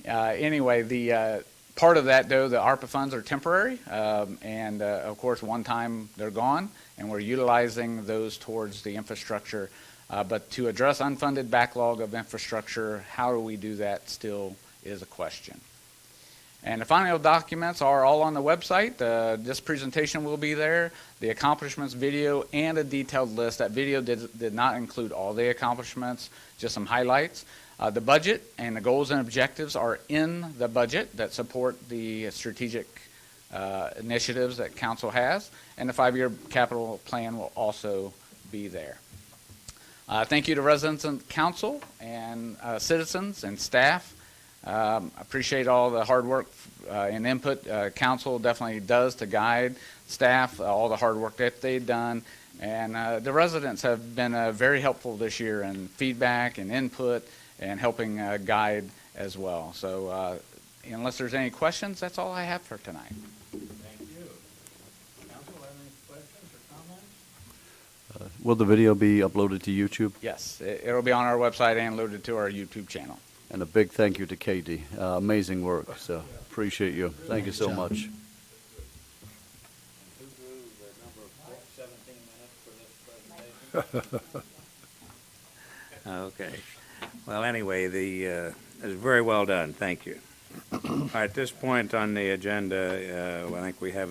Anyway, the part of that, though, the ARPA funds are temporary, and of course, one time they're gone, and we're utilizing those towards the infrastructure. But to address unfunded backlog of infrastructure, how do we do that still is a question. And the final documents are all on the website. This presentation will be there, the accomplishments video, and a detailed list. That video did not include all the accomplishments, just some highlights. The budget and the goals and objectives are in the budget that support the strategic initiatives that council has, and the 5-year capital plan will also be there. Thank you to residents and council and citizens and staff. Appreciate all the hard work and input council definitely does to guide staff, all the hard work that they've done. And the residents have been very helpful this year in feedback and input and helping guide as well. So unless there's any questions, that's all I have for tonight. Thank you. Council, have any questions or comments? Will the video be uploaded to YouTube? Yes, it'll be on our website and loaded to our YouTube channel. And a big thank you to Katie. Amazing work. So appreciate you. Thank you so much. Okay. Well, anyway, it was very well done. Thank you. At this point on the agenda, I think we have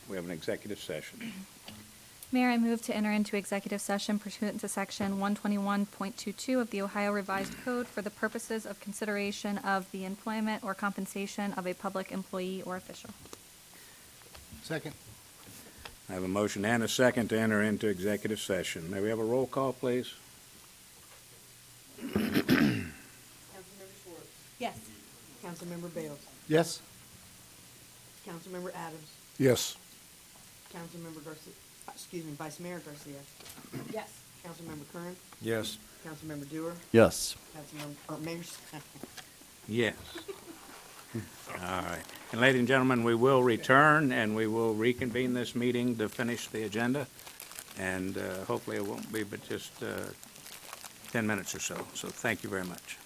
we have an executive session. Mayor, I move to enter into executive session pursuant to Section 121.22 of the Ohio Revised Code for the purposes of consideration of the employment or compensation of a public employee or official. Second. I have a motion and a second to enter into executive session. May we have a roll call, please? Councilmember Schwartz. Yes. Councilmember Bales. Yes. Councilmember Adams. Yes. Councilmember Garcia, Vice Mayor Garcia. Yes. Councilmember Curran. Yes. Councilmember Dewar. Yes. Mayor. Yes. All right. And ladies and gentlemen, we will return and we will reconvene this meeting to finish the agenda. And hopefully it won't be but just 10 minutes or so. So thank you very much.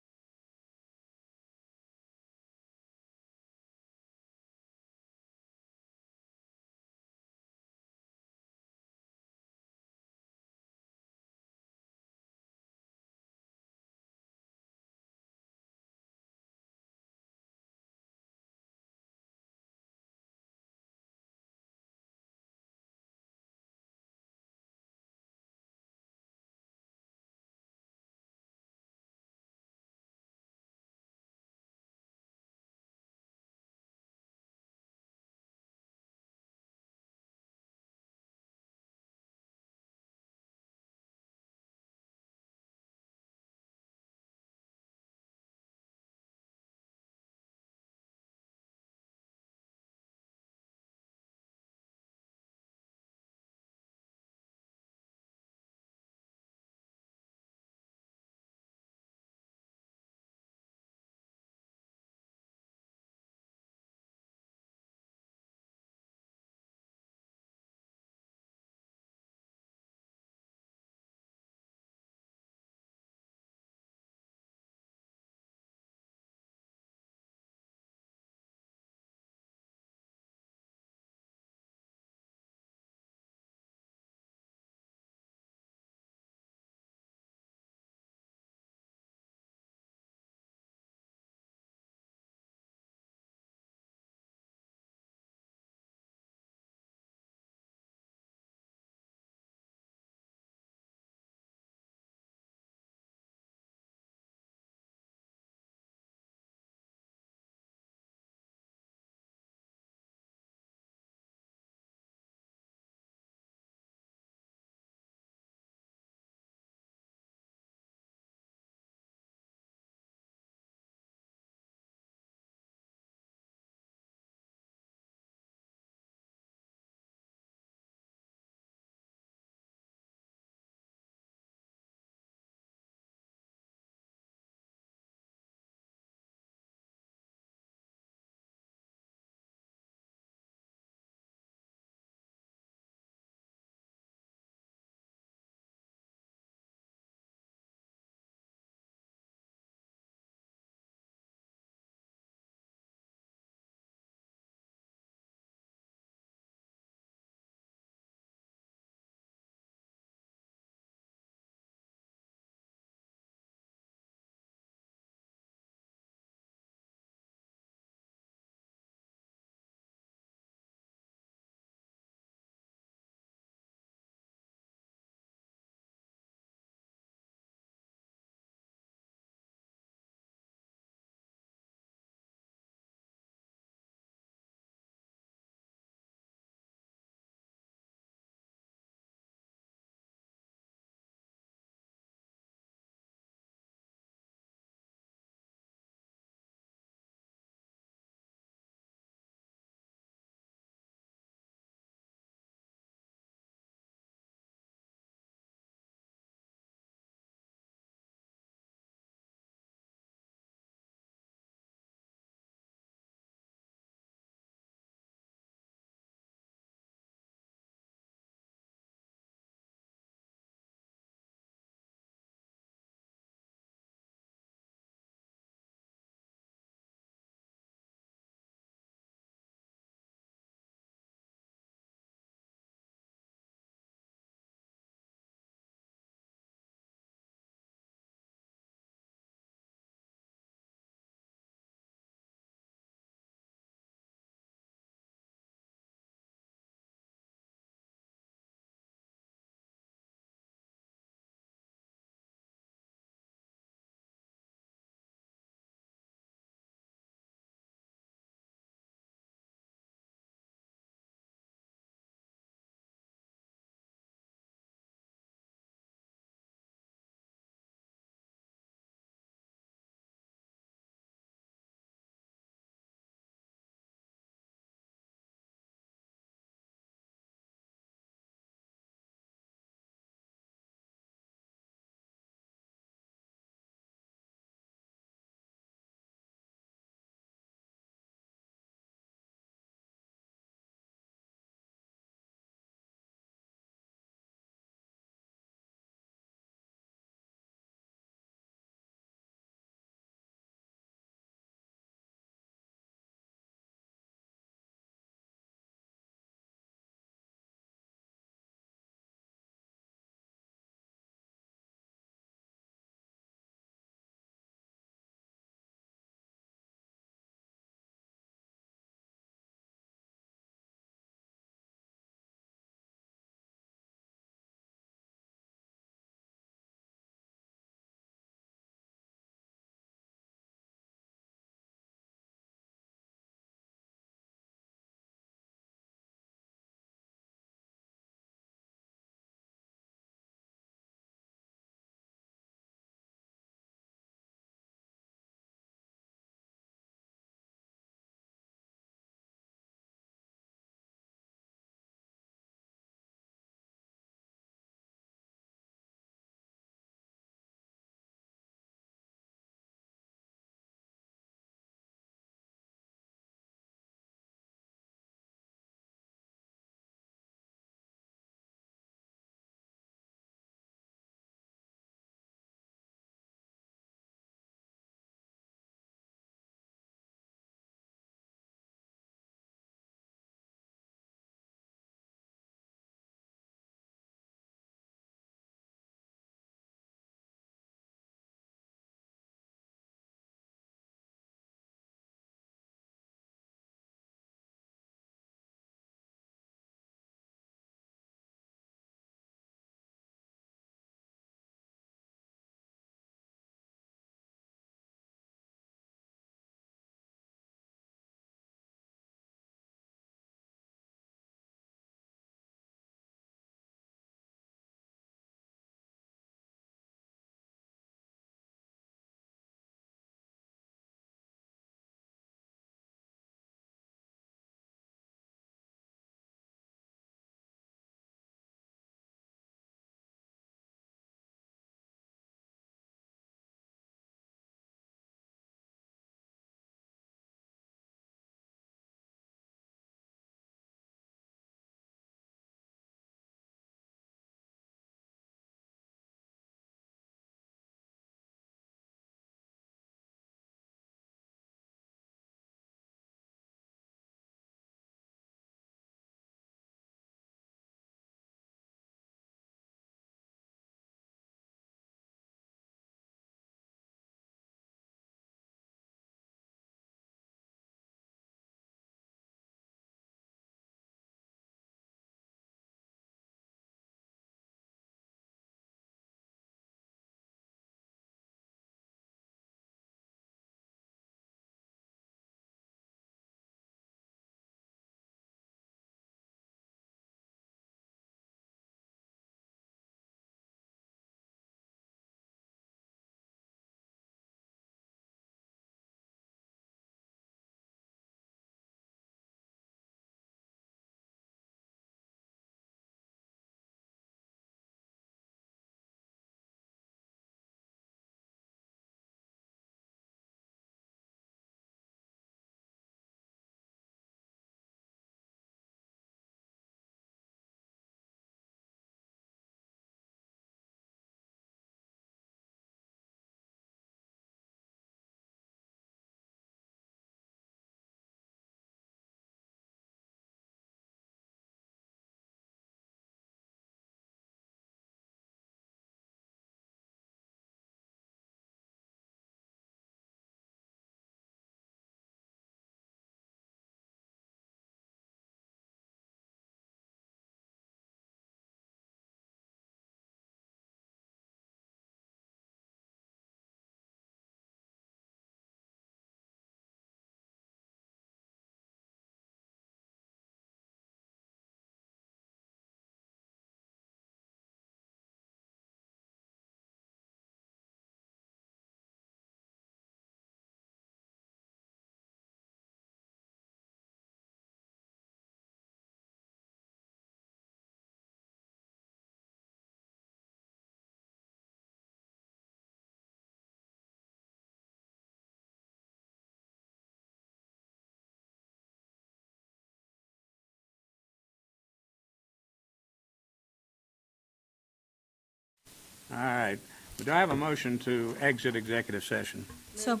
All right. Do I have a motion to exit executive session? So,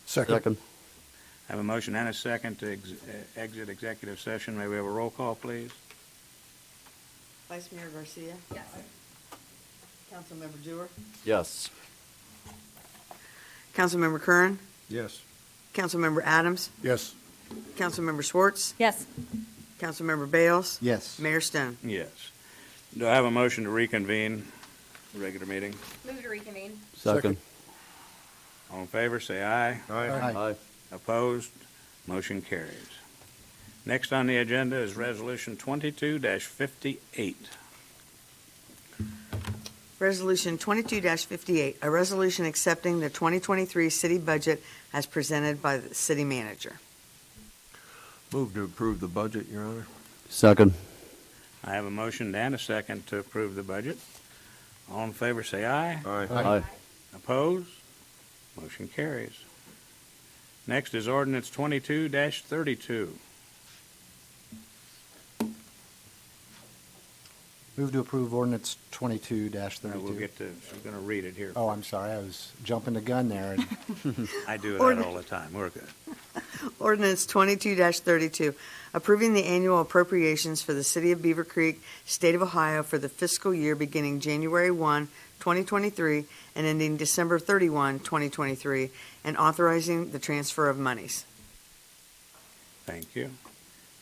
Second. I have a motion and a second to exit executive session. May we have a roll call, please? Vice Mayor Garcia. Yes. Councilmember Dewar. Yes. Councilmember Curran. Yes. Councilmember Adams. Yes. Councilmember Schwartz. yes. Councilmember Bales. Yes. Mayor Stone. Yes. Do I have a motion to reconvene the regular meeting? Move to reconvene. Second. All in favor, say aye. Aye. Opposed? Motion carries. Next on the agenda is Resolution 22-58. Resolution 22-58, a resolution accepting the 2023 city budget as presented by the city manager. Move to approve the budget, Your Honor. Second. I have a motion and a second to approve the budget. All in favor, say aye. Aye. Opposed? Motion carries. Next is ordinance 22-32. Move to approve ordinance 22-32. We'll get to, I'm going to read it here. Oh, I'm sorry, I was jumping the gun there. I do that all the time. We're good. Ordinance 22-32, approving the annual appropriations for the city of Beavercreek, state of Ohio for the fiscal year beginning January 1, 2023, and ending December 31, 2023, and authorizing the transfer of monies. Thank you.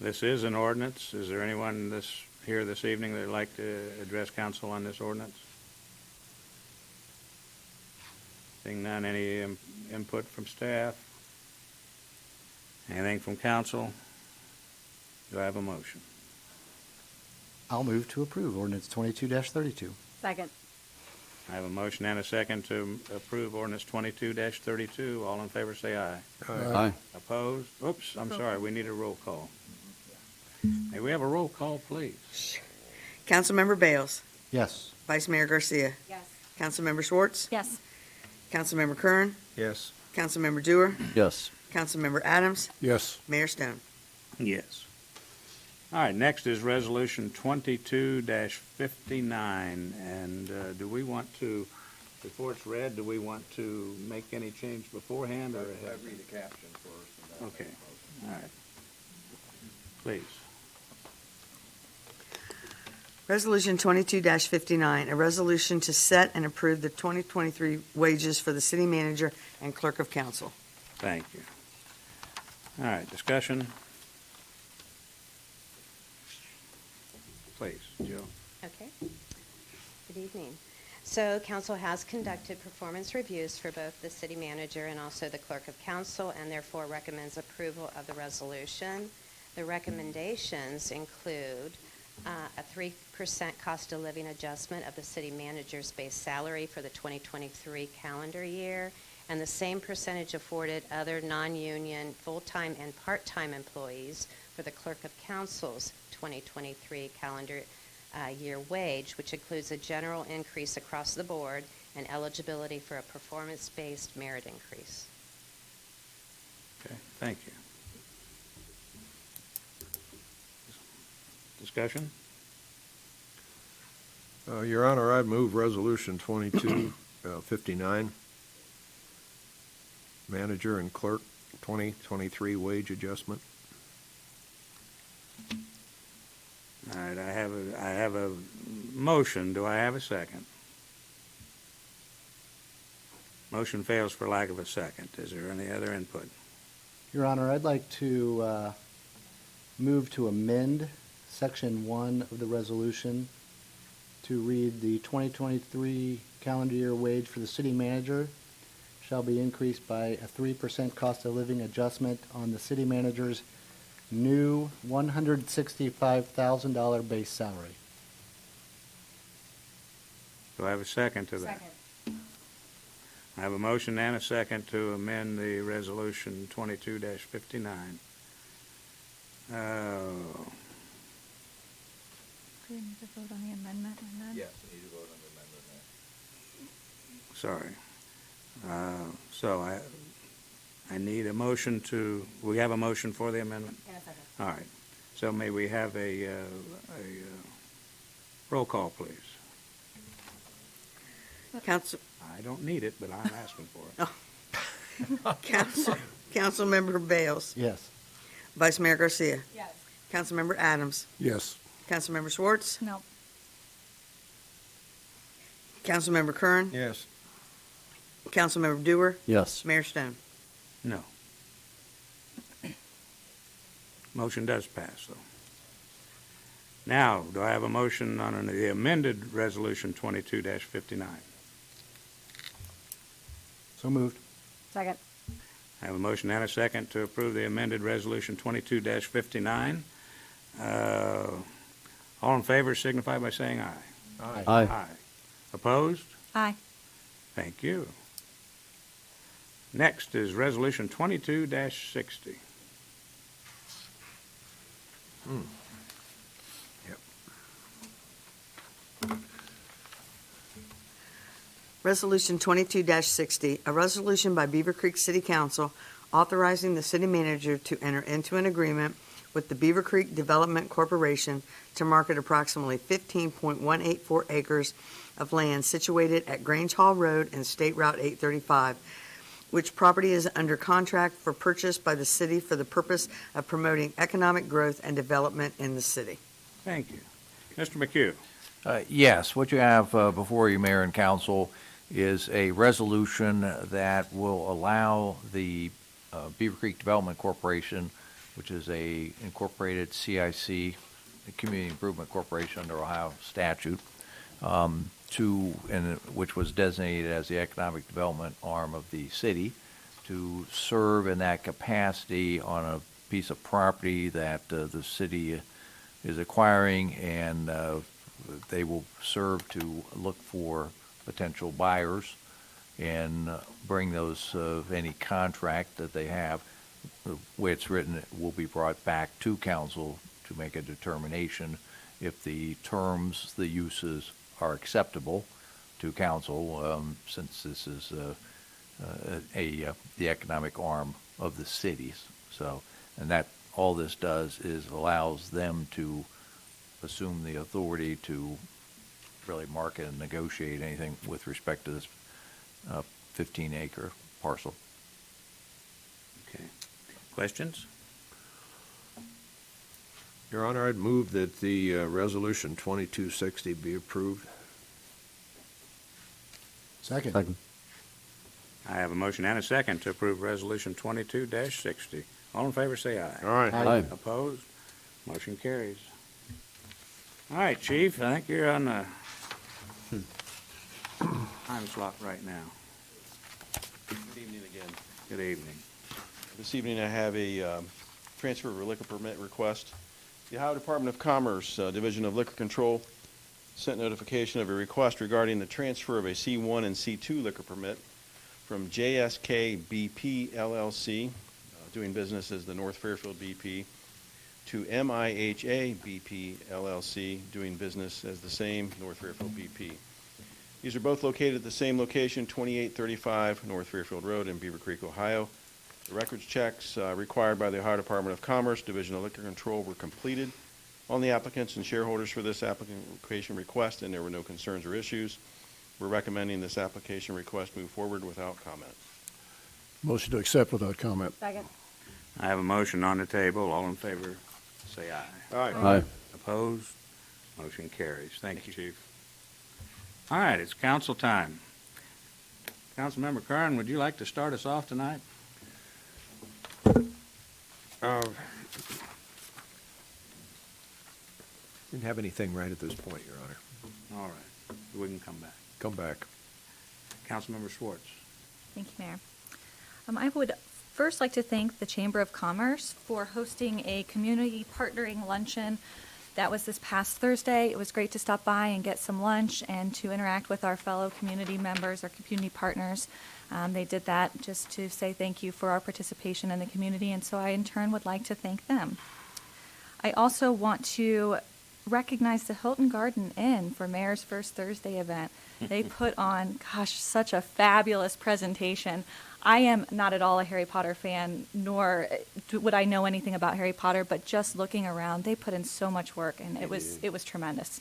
This is an ordinance. Is there anyone here this evening that would like to address council on this ordinance? Seeing none, any input from staff? Anything from council? Do I have a motion? I'll move to approve ordinance 22-32. Second. I have a motion and a second to approve ordinance 22-32. All in favor, say aye. Aye. Opposed? Oops, I'm sorry, we need a roll call. May we have a roll call, please? Councilmember Bales. Yes. Vice Mayor Garcia. Yes. Councilmember Schwartz. Yes. Councilmember Curran. Yes. Councilmember Dewar. Yes. Councilmember Adams. Yes. Mayor Stone. Yes. All right, next is Resolution 22-59, and do we want to, before it's read, do we want to make any change beforehand or ahead? I read the caption first. And then Okay, all right. Please. Resolution 22-59, a resolution to set and approve the 2023 wages for the city manager and clerk of council. Thank you. All right, discussion? Please, Jill. Okay. Good evening. So council has conducted performance reviews for both the city manager and also the clerk of council, and therefore recommends approval of the resolution. The recommendations include a 3% cost of living adjustment of the city manager's base salary for the 2023 calendar year, and the same percentage afforded other non-union full-time and part-time employees for the clerk of council's 2023 calendar year wage, which includes a general increase across the board and eligibility for a performance-based merit increase. Okay, thank you. Discussion? Your Honor, I move Resolution 2259, Manager and Clerk 2023 wage adjustment. All right, I have a motion. Do I have a second? Motion fails for lack of a second. Is there any other input? Your Honor, I'd like to move to amend Section 1 of the resolution to read the 2023 calendar year wage for the city manager shall be increased by a 3% cost of living adjustment on the city manager's new $165,000 base salary. Do I have a second to that? Second. I have a motion and a second to amend the resolution 22-59. Do we need to vote on the amendment and then? Yes, we need to vote on the amendment now. Sorry. So I need a motion to, we have a motion for the amendment? And a second. All right. So may we have a roll call, please? Council, I don't need it, but I'm asking for it. Councilmember Bales. Yes. Vice Mayor Garcia. Yes. Councilmember Adams. Yes. Councilmember Schwartz. No. Councilmember Kern. Yes. Councilmember Dewar. Yes. Mayor Stone. No. Motion does pass, though. Now, do I have a motion on the amended Resolution 22-59? So moved. Second. I have a motion and a second to approve the amended Resolution 22-59. All in favor signify by saying aye. Aye. Opposed? Aye. Thank you. Next is Resolution 22-60. Resolution 22-60, a resolution by Beavercreek City Council authorizing the city manager to enter into an agreement with the Beavercreek Development Corporation to market approximately 15.184 acres of land situated at Grange Hall Road and State Route 835, which property is under contract for purchase by the city for the purpose of promoting economic growth and development in the city. Thank you. Mr. McHugh. Yes, what you have before you, Mayor and Council, is a resolution that will allow the Beavercreek Development Corporation, which is a incorporated CIC, the Community Improvement Corporation under Ohio statute, which was designated as the economic development arm of the city, to serve in that capacity on a piece of property that the city is acquiring, and they will serve to look for potential buyers and bring those any contract that they have. The way it's written, it will be brought back to council to make a determination if the terms, the uses are acceptable to council, since this is the economic arm of the cities. So, and that all this does is allows them to assume the authority to really market and negotiate anything with respect to this 15-acre parcel. Okay. Questions? Your Honor, I'd move that the Resolution 2260 be approved. Second. I have a motion and a second to approve Resolution 22-60. All in favor say aye. Aye. Aye. Opposed? Motion carries. All right, Chief, I think you're on the time slot right now. Good evening again. Good evening. This evening I have a transfer of a liquor permit request. The Ohio Department of Commerce, Division of Liquor Control, sent notification of a request regarding the transfer of a C1 and C2 liquor permit from JSK BP LLC, doing business as the North Fairfield BP, to MIHA BP LLC, doing business as the same North Fairfield BP. These are both located at the same location, 2835 North Fairfield Road in Beavercreek, Ohio. The records checks required by the Ohio Department of Commerce, Division of Liquor Control, were completed on the applicants and shareholders for this application request, and there were no concerns or issues. We're recommending this application request move forward without comment. Motion to accept without comment. Second. I have a motion on the table. All in favor say aye. Aye. Aye. Opposed? Motion carries. Thank you, Chief. All right, it's council time. Councilmember Kern, would you like to start us off tonight? Didn't have anything right at this point, Your Honor. All right, we can come back. Come back. Councilmember Schwartz. Thank you, Mayor. I would first like to thank the Chamber of Commerce for hosting a community partnering luncheon. That was this past Thursday. It was great to stop by and get some lunch and to interact with our fellow community members, our community partners. They did that just to say thank you for our participation in the community, and so I in turn would like to thank them. I also want to recognize the Hilton Garden Inn for Mayor's First Thursday event. They put on, such a fabulous presentation. I am not at all a Harry Potter fan, nor would I know anything about Harry Potter, but just looking around, they put in so much work, and it was tremendous.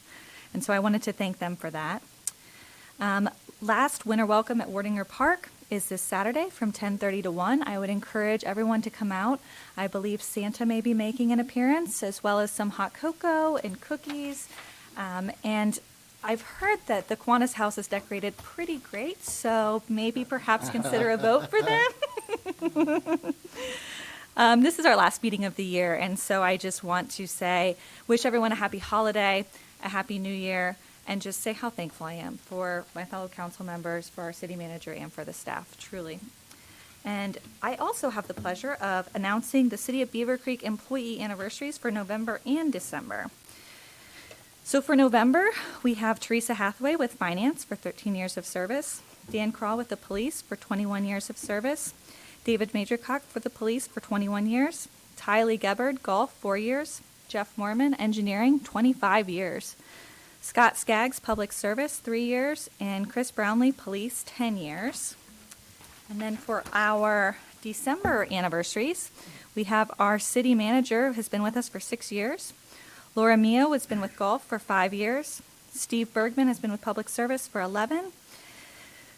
And so I wanted to thank them for that. Last winter welcome at Wardinger Park is this Saturday from 10:30 to 1. I would encourage everyone to come out. I believe Santa may be making an appearance, as well as some hot cocoa and cookies. And I've heard that the Kiwanis house is decorated pretty great, so maybe perhaps consider a vote for them. This is our last meeting of the year, and so I just want to say, wish everyone a happy holiday, a happy new year, and just say how thankful I am for my fellow council members, for our city manager, and for the staff, truly. And I also have the pleasure of announcing the City of Beavercreek employee anniversaries for November and December. So for November, we have Teresa Hathaway with Finance for 13 years of service, Dan Crawl with the Police for 21 years of service, David Majorcock for the Police for 21 years, Tylee Gebbard, Golf, 4 years, Jeff Mormon, Engineering, 25 years, Scott Skaggs, Public Service, 3 years, and Chris Brownlee, Police, 10 years. And then for our December anniversaries, we have our city manager who has been with us for 6 years. Laura Mio has been with Golf for 5 years. Steve Bergman has been with Public Service for 11.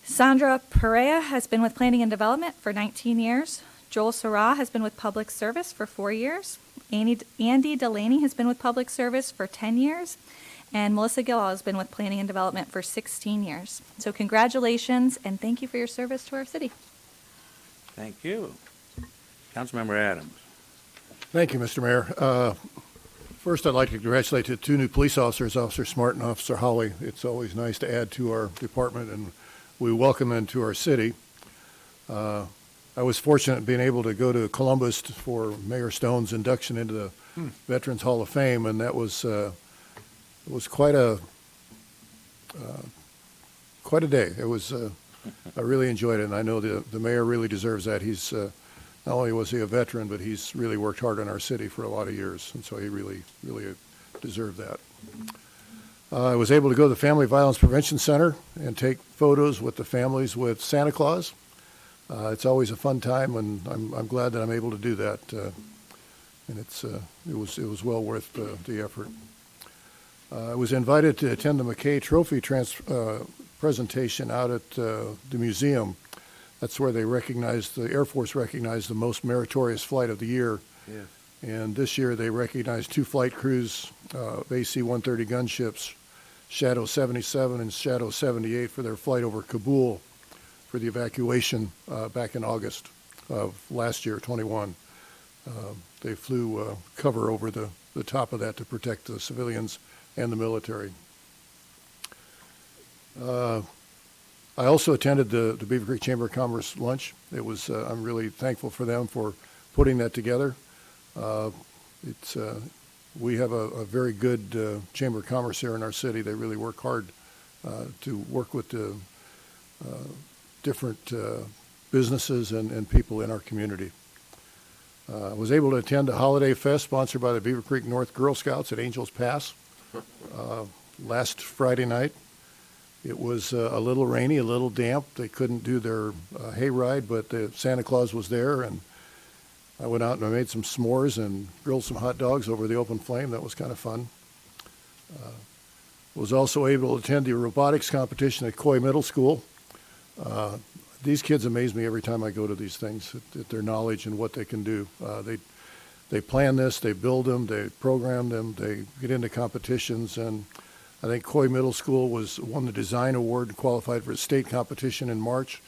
Sandra Perea has been with Planning and Development for 19 years. Joel Sarah has been with Public Service for 4 years. Andy Delaney has been with Public Service for 10 years. And Melissa Gillall has been with Planning and Development for 16 years. So congratulations, and thank you for your service to our city. Thank you. Councilmember Adams. Thank you, Mr. Mayor. First, I'd like to congratulate the 2 new police officers, Officer Smart and Officer Holly. It's always nice to add to our department, and we welcome them to our city. I was fortunate in being able to go to Columbus for Mayor Stone's induction into the Veterans Hall of Fame, and that was quite a day. It was I really enjoyed it, and I know the mayor really deserves that. He's not only was he a veteran, but he's really worked hard on our city for a lot of years, and so he really deserved that. I was able to go to the Family Violence Prevention Center and take photos with the families with Santa Claus. It's always a fun time, and I'm glad that I'm able to do that. And it was well worth the effort. I was invited to attend the McKay Trophy presentation out at the museum. That's where the Air Force recognized the most meritorious flight of the year. Yeah. And this year they recognized 2 flight crews of AC-130 gunships, Shadow 77 and Shadow 78, for their flight over Kabul for the evacuation back in August of last year, 21. They flew cover over the top of that to protect the civilians and the military. I also attended the Beavercreek Chamber of Commerce lunch. It was I'm really thankful for them for putting that together. We have a very good Chamber of Commerce here in our city. They really work hard to work with the different businesses and people in our community. I was able to attend a holiday fest sponsored by the Beavercreek North Girl Scouts at Angels Pass last Friday night. It was a little rainy, a little damp. They couldn't do their hayride, but the Santa Claus was there, and I went out and I made some s'mores and grilled some hot dogs over the open flame. That was kind of fun. Was also able to attend the robotics competition at Coy Middle School. These kids amaze me every time I go to these things, at their knowledge and what they can do. They plan this, they build them, they program them, they get into competitions, and I think Coy Middle School won the design award and qualified for a state competition in March.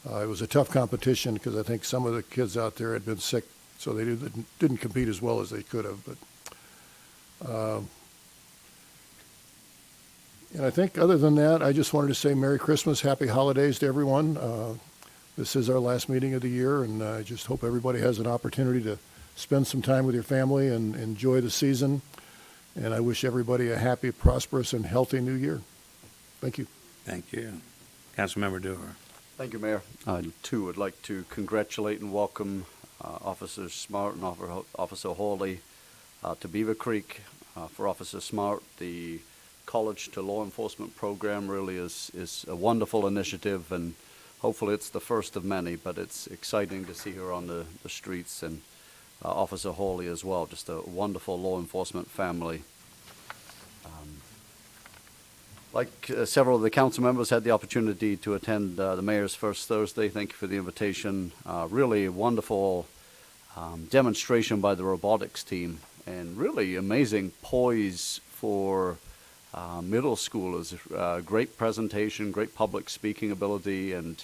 It was a tough competition because I think some of the kids out there had been sick, so they didn't compete as well as they could have. But and I think other than that, I just wanted to say Merry Christmas, Happy Holidays to everyone. This is our last meeting of the year, and I just hope everybody has an opportunity to spend some time with your family and enjoy the season. And I wish everybody a happy, prosperous, and healthy new year. Thank you. Thank you. Councilmember Dewar. Thank you, Mayor. I, too, would like to congratulate and welcome Officer Smart and Officer Hawley to Beavercreek. For Officer Smart, the College to Law Enforcement program really is a wonderful initiative, and hopefully it's the first of many, but it's exciting to see her on the streets, and Officer Hawley as well, just a wonderful law enforcement family. Like several of the council members had the opportunity to attend the mayor's first Thursday. Thank you for the invitation. Really wonderful demonstration by the robotics team, and really amazing poise for middle schoolers. Great presentation, great public speaking ability, and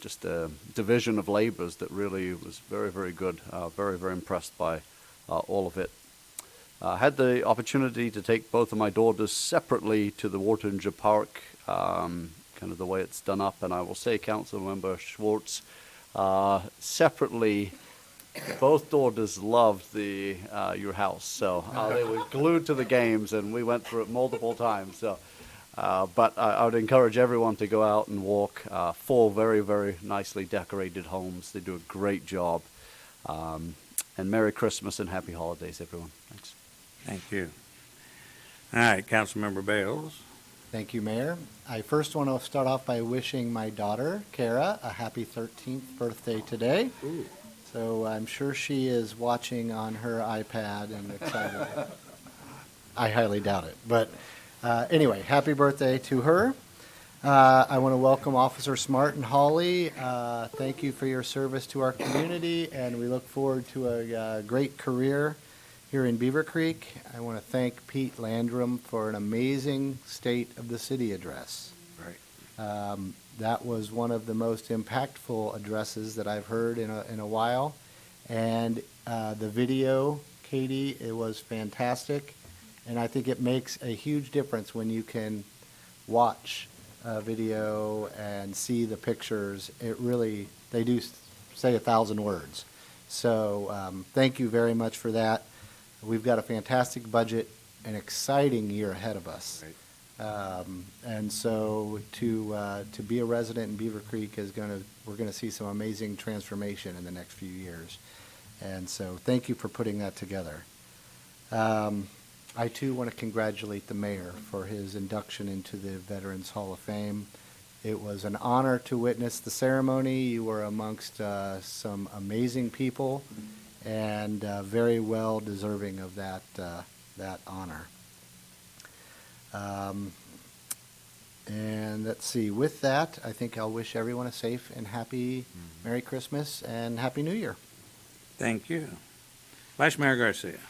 just a division of labors that really was very, very good. Very, very impressed by all of it. Had the opportunity to take both of my daughters separately to the Wartinger Park, kind of the way it's done up, and I will say, Councilmember Schwartz, separately, both daughters loved your house, so they were glued to the games, and we went through it multiple times. So, but I would encourage everyone to go out and walk. 4 very, very nicely decorated homes. They do a great job. And Merry Christmas and Happy Holidays, everyone. Thanks. Thank you. All right, Councilmember Bales. Thank you, Mayor. I first want to start off by wishing my daughter, Kara, a happy 13th birthday today. Ooh. So I'm sure she is watching on her iPad and excited. I highly doubt it. But anyway, happy birthday to her. I want to welcome Officer Smart and Holly. Thank you for your service to our community, and we look forward to a great career here in Beavercreek. I want to thank Pete Landrum for an amazing State of the City address. Right. That was one of the most impactful addresses that I've heard in a while. And the video, Katie, it was fantastic. And I think it makes a huge difference when you can watch a video and see the pictures. It really, they do say 1,000 words. So thank you very much for that. We've got a fantastic budget, an exciting year ahead of us. Right. And so to be a resident in Beavercreek we're going to see some amazing transformation in the next few years. And so thank you for putting that together. I too want to congratulate the mayor for his induction into the Veterans Hall of Fame. It was an honor to witness the ceremony. You were amongst some amazing people and very well deserving of that honor. And let's see, with that, I think I'll wish everyone a safe and happy Merry Christmas and Happy New Year. Thank you. Vice Mayor Garcia.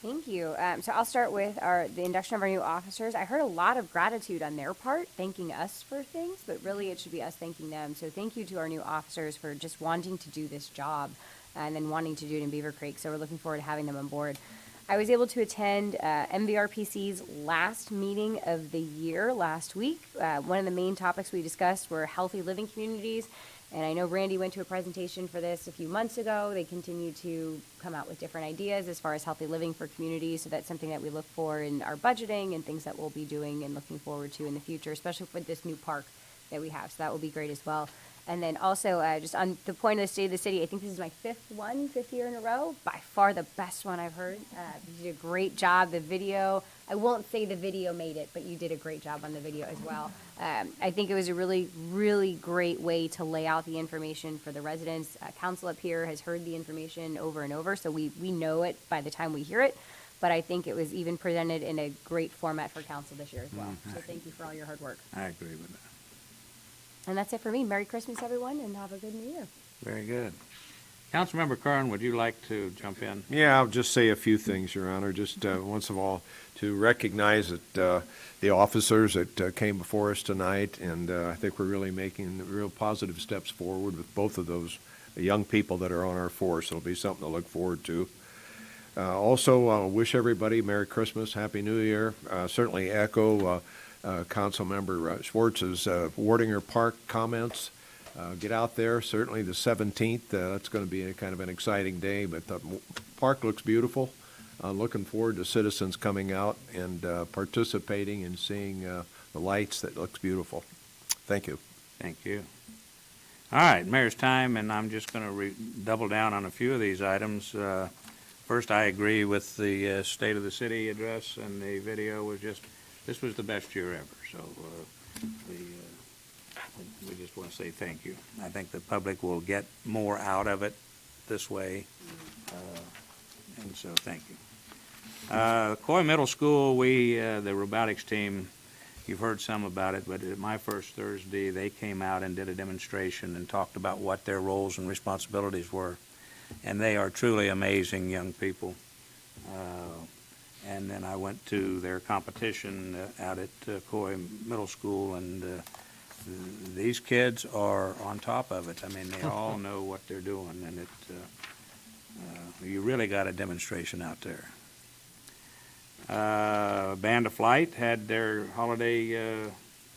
Thank you. So I'll start with the induction of our new officers. I heard a lot of gratitude on their part, thanking us for things, but really it should be us thanking them. So thank you to our new officers for just wanting to do this job and then wanting to do it in Beavercreek. So we're looking forward to having them on board. I was able to attend MVRPC's last meeting of the year last week. One of the main topics we discussed were healthy living communities. And I know Randy went to a presentation for this a few months ago. They continue to come out with different ideas as far as healthy living for communities. So that's something that we look for in our budgeting and things that we'll be doing and looking forward to in the future, especially with this new park that we have. So that will be great as well. And then also, just on the point of the State of the City, I think this is my fifth year in a row. By far the best one I've heard. You did a great job. The video, I won't say the video made it, but you did a great job on the video as well. I think it was a really, really great way to lay out the information for the residents. Council up here has heard the information over and over, so we know it by the time we hear it. But I think it was even presented in a great format for council this year as well. So thank you for all your hard work. I agree with that. And that's it for me. Merry Christmas, everyone, and have a good New Year. Very good. Councilmember Kern, would you like to jump in? Yeah, I'll just say a few things, Your Honor. Just once of all, to recognize that the officers that came before us tonight, and I think we're really making real positive steps forward with both of those young people that are on our force. It'll be something to look forward to. Also, wish everybody Merry Christmas, Happy New Year. Certainly echo Councilmember Schwartz's Wartinger Park comments. Get out there. Certainly the 17th, that's going to be a kind of an exciting day, but the park looks beautiful. Looking forward to citizens coming out and participating and seeing the lights. That looks beautiful. Thank you. Thank you. All right, Mayor's time, and I'm just going to double down on a few of these items. First, I agree with the State of the City address, and the video was this was the best year ever. So we just want to say thank you. I think the public will get more out of it this way, and so thank you. Coy Middle School, the robotics team you've heard some about it, but at my first Thursday, they came out and did a demonstration and talked about what their roles and responsibilities were. And they are truly amazing young people. And then I went to their competition out at Coy Middle School, and these kids are on top of it. I mean, they all know what they're doing, and you really got a demonstration out there. Band of Flight had their holiday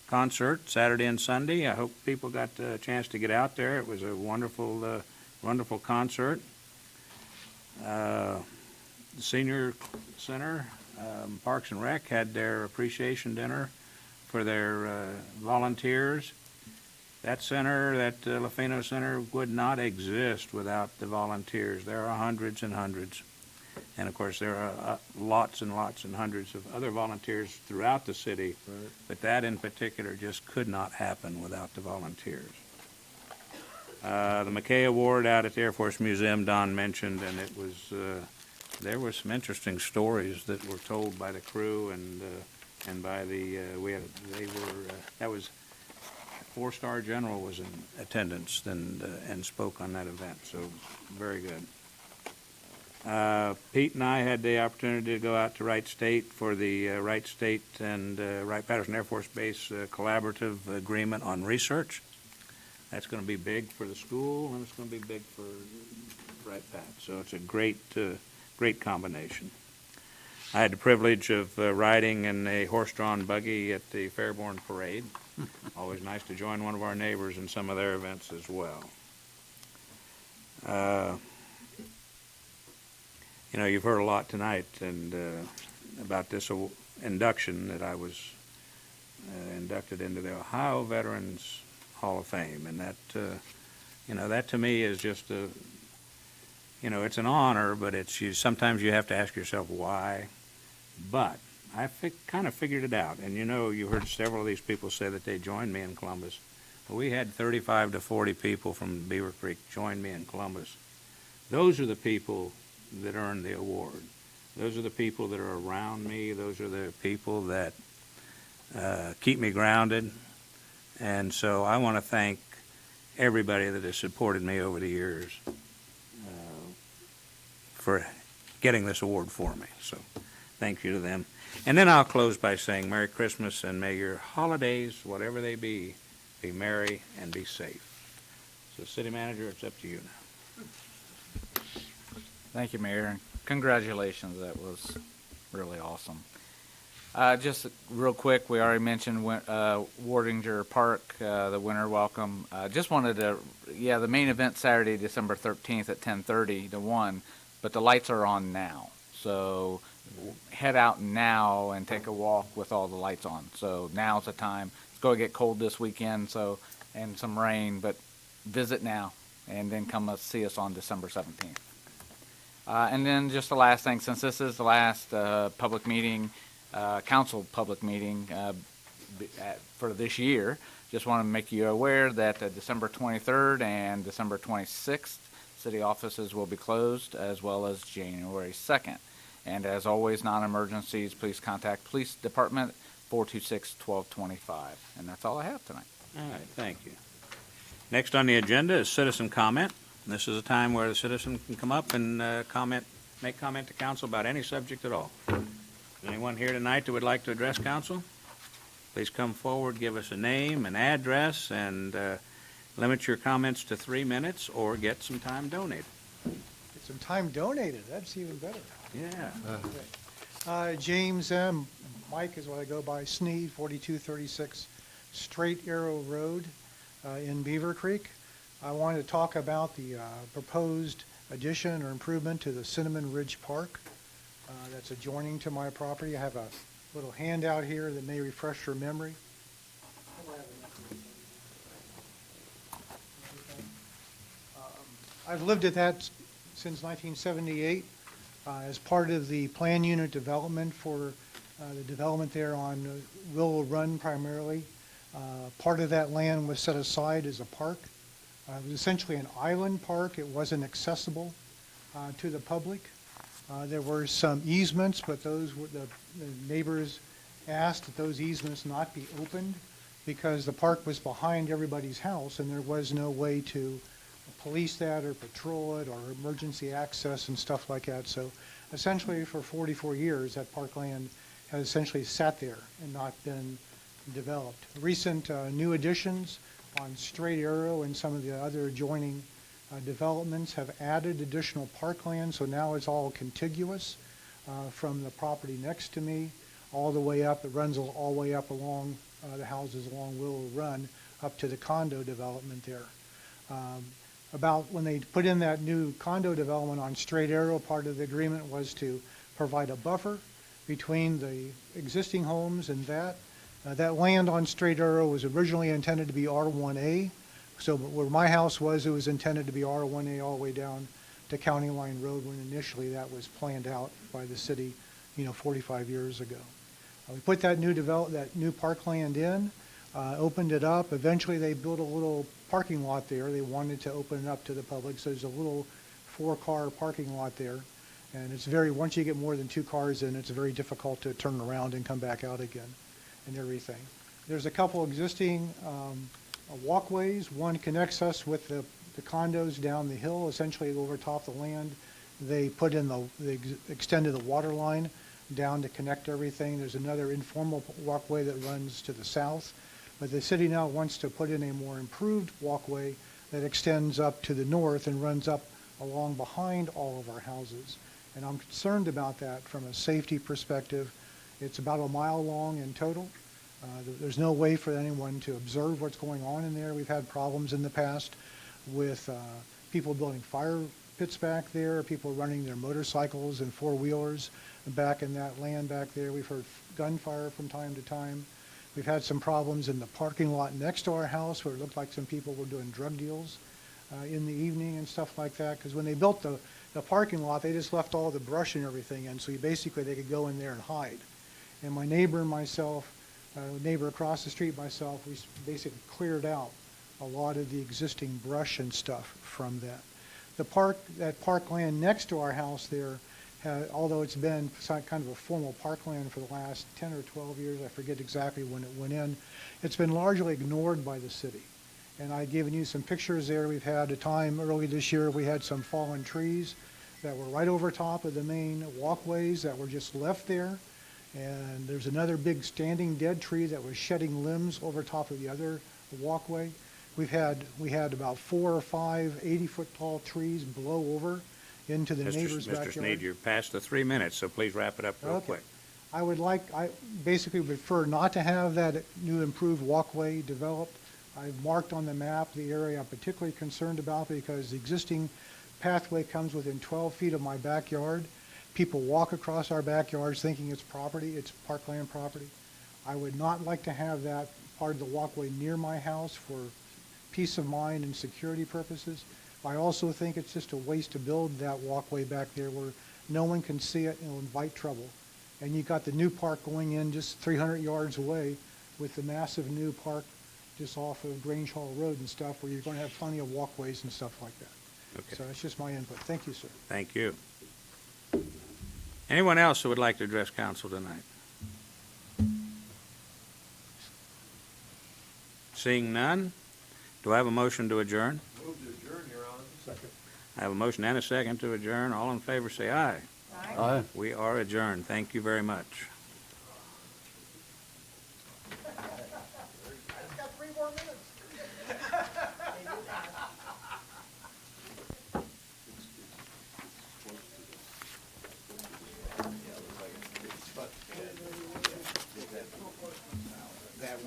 concert Saturday and Sunday. I hope people got a chance to get out there. It was a wonderful, wonderful concert. The Senior Center, Parks and Rec, had their appreciation dinner for their volunteers. That center, that Lafino Center, would not exist without the volunteers. There are hundreds and hundreds. And, of course, there are lots and lots and hundreds of other volunteers throughout the city. Right. But that in particular just could not happen without the volunteers. The McKay Award out at the Air Force Museum, Don mentioned, and it was there were some interesting stories that were told by the crew and by the that was four-star general was in attendance and spoke on that event. So very good. Pete and I had the opportunity to go out to Wright State for the Wright State and Wright-Patterson Air Force Base collaborative agreement on research. That's going to be big for the school, and it's going to be big for Wright-Pat. So it's a great combination. I had the privilege of riding in a horse-drawn buggy at the Fairborn Parade. Always nice to join one of our neighbors in some of their events as well. You know, you've heard a lot tonight and about this induction that I was inducted into the Ohio Veterans Hall of Fame, and that, you know, that to me is just a, you know, it's an honor, but sometimes you have to ask yourself why. But I kind of figured it out, and you know, you heard several of these people say that they joined me in Columbus. We had 35 to 40 people from Beavercreek join me in Columbus. Those are the people that earned the award. Those are the people that are around me. Those are the people that keep me grounded. And so I want to thank everybody that has supported me over the years for getting this award for me. So thank you to them. And then I'll close by saying Merry Christmas, and may your holidays, whatever they be merry and be safe. So City Manager, it's up to you now. Thank you, Mayor, and congratulations. That was really awesome. Just real quick, we already mentioned Wardinger Park, the winter welcome. Just wanted to, the main event Saturday, December 13th at 10:30 to 1, but the lights are on now. So head out now and take a walk with all the lights on. So now's the time. It's going to get cold this weekend, and some rain, but visit now and then come see us on December 17th. And then just the last thing, since this is the last public meeting, council public meeting for this year, just want to make you aware that December 23rd and December 26th, city offices will be closed, as well as January 2nd. And as always, non-emergencies, please contact Police Department 426-1225. And that's all I have tonight. All right, thank you. Next on the agenda is citizen comment. This is a time where the citizen can come up and make comment to council about any subject at all. Anyone here tonight that would like to address council? Please come forward, give us a name, an address, and limit your comments to 3 minutes or get some time donated. Get some time donated. That's even better. Yeah. James M. Mike is what I go by. Sneed, 4236 Straight Arrow Road in Beavercreek. I wanted to talk about the proposed addition or improvement to the Cinnamon Ridge Park that's adjoining to my property. I have a little handout here that may refresh your memory. I've lived at that since 1978 as part of the plan unit development for the development there on Willow Run primarily. Part of that land was set aside as a park. It was essentially an island park. It wasn't accessible to the public. There were some easements, but those were the neighbors asked that those easements not be opened because the park was behind everybody's house and there was no way to police that or patrol it or emergency access and stuff like that. So essentially for 44 years, that parkland has essentially sat there and not been developed. Recent new additions on Straight Arrow and some of the other adjoining developments have added additional parkland, so now it's all contiguous from the property next to me all the way up. It runs all the way up along the houses along Willow Run up to the condo development there. About when they put in that new condo development on Straight Arrow, part of the agreement was to provide a buffer between the existing homes and that. That land on Straight Arrow was originally intended to be R1A. So where my house was, it was intended to be R1A all the way down to County Line Road when initially that was planned out by the city, 45 years ago. We put that new parkland in, opened it up. Eventually they built a little parking lot there. They wanted to open it up to the public, so there's a little 4-car parking lot there. And it's once you get more than 2 cars in, it's very difficult to turn around and come back out again and everything. There's a couple existing walkways. One connects us with the condos down the hill, essentially over top of the land. They put in they extended the water line down to connect everything. There's another informal walkway that runs to the south. But the city now wants to put in a more improved walkway that extends up to the north and runs up along behind all of our houses. And I'm concerned about that from a safety perspective. It's about a mile long in total. There's no way for anyone to observe what's going on in there. We've had problems in the past with people building fire pits back there, people running their motorcycles and 4-wheelers back in that land back there. We've heard gunfire from time to time. We've had some problems in the parking lot next to our house where it looked like some people were doing drug deals in the evening and stuff like that. Because when they built the parking lot, they just left all the brush and everything in, so basically they could go in there and hide. And my neighbor and myself, neighbor across the street, myself, we basically cleared out a lot of the existing brush and stuff from that. That parkland next to our house there, although it's been kind of a formal parkland for the last 10 or 12 years, I forget exactly when it went in, it's been largely ignored by the city. And I've given you some pictures there. We've had a time early this year, we had some fallen trees that were right over top of the main walkways that were just left there. And there's another big standing dead tree that was shedding limbs over top of the other walkway. We had about 4 or 5 80-foot tall trees blow over into the neighbor's backyard. Mr. Sneed, you're past the 3 minutes, so please wrap it up real quick. I basically prefer not to have that new improved walkway developed. I've marked on the map the area I'm particularly concerned about because the existing pathway comes within 12 feet of my backyard. People walk across our backyards thinking it's property, it's parkland property. I would not like to have that part of the walkway near my house for peace of mind and security purposes. I also think it's just a waste to build that walkway back there where no one can see it and it'll invite trouble. And you've got the new park going in just 300 yards away with the massive new park just off of Grange Hall Road and stuff where you're going to have plenty of walkways and stuff like that. Okay. So that's just my input. Thank you, sir. Thank you. Anyone else who would like to address council tonight? Seeing none, do I have a motion to adjourn? Move to adjourn, Your Honor. Second. I have a motion and a second to adjourn. All in favor say aye. Aye. We are adjourned. Thank you very much.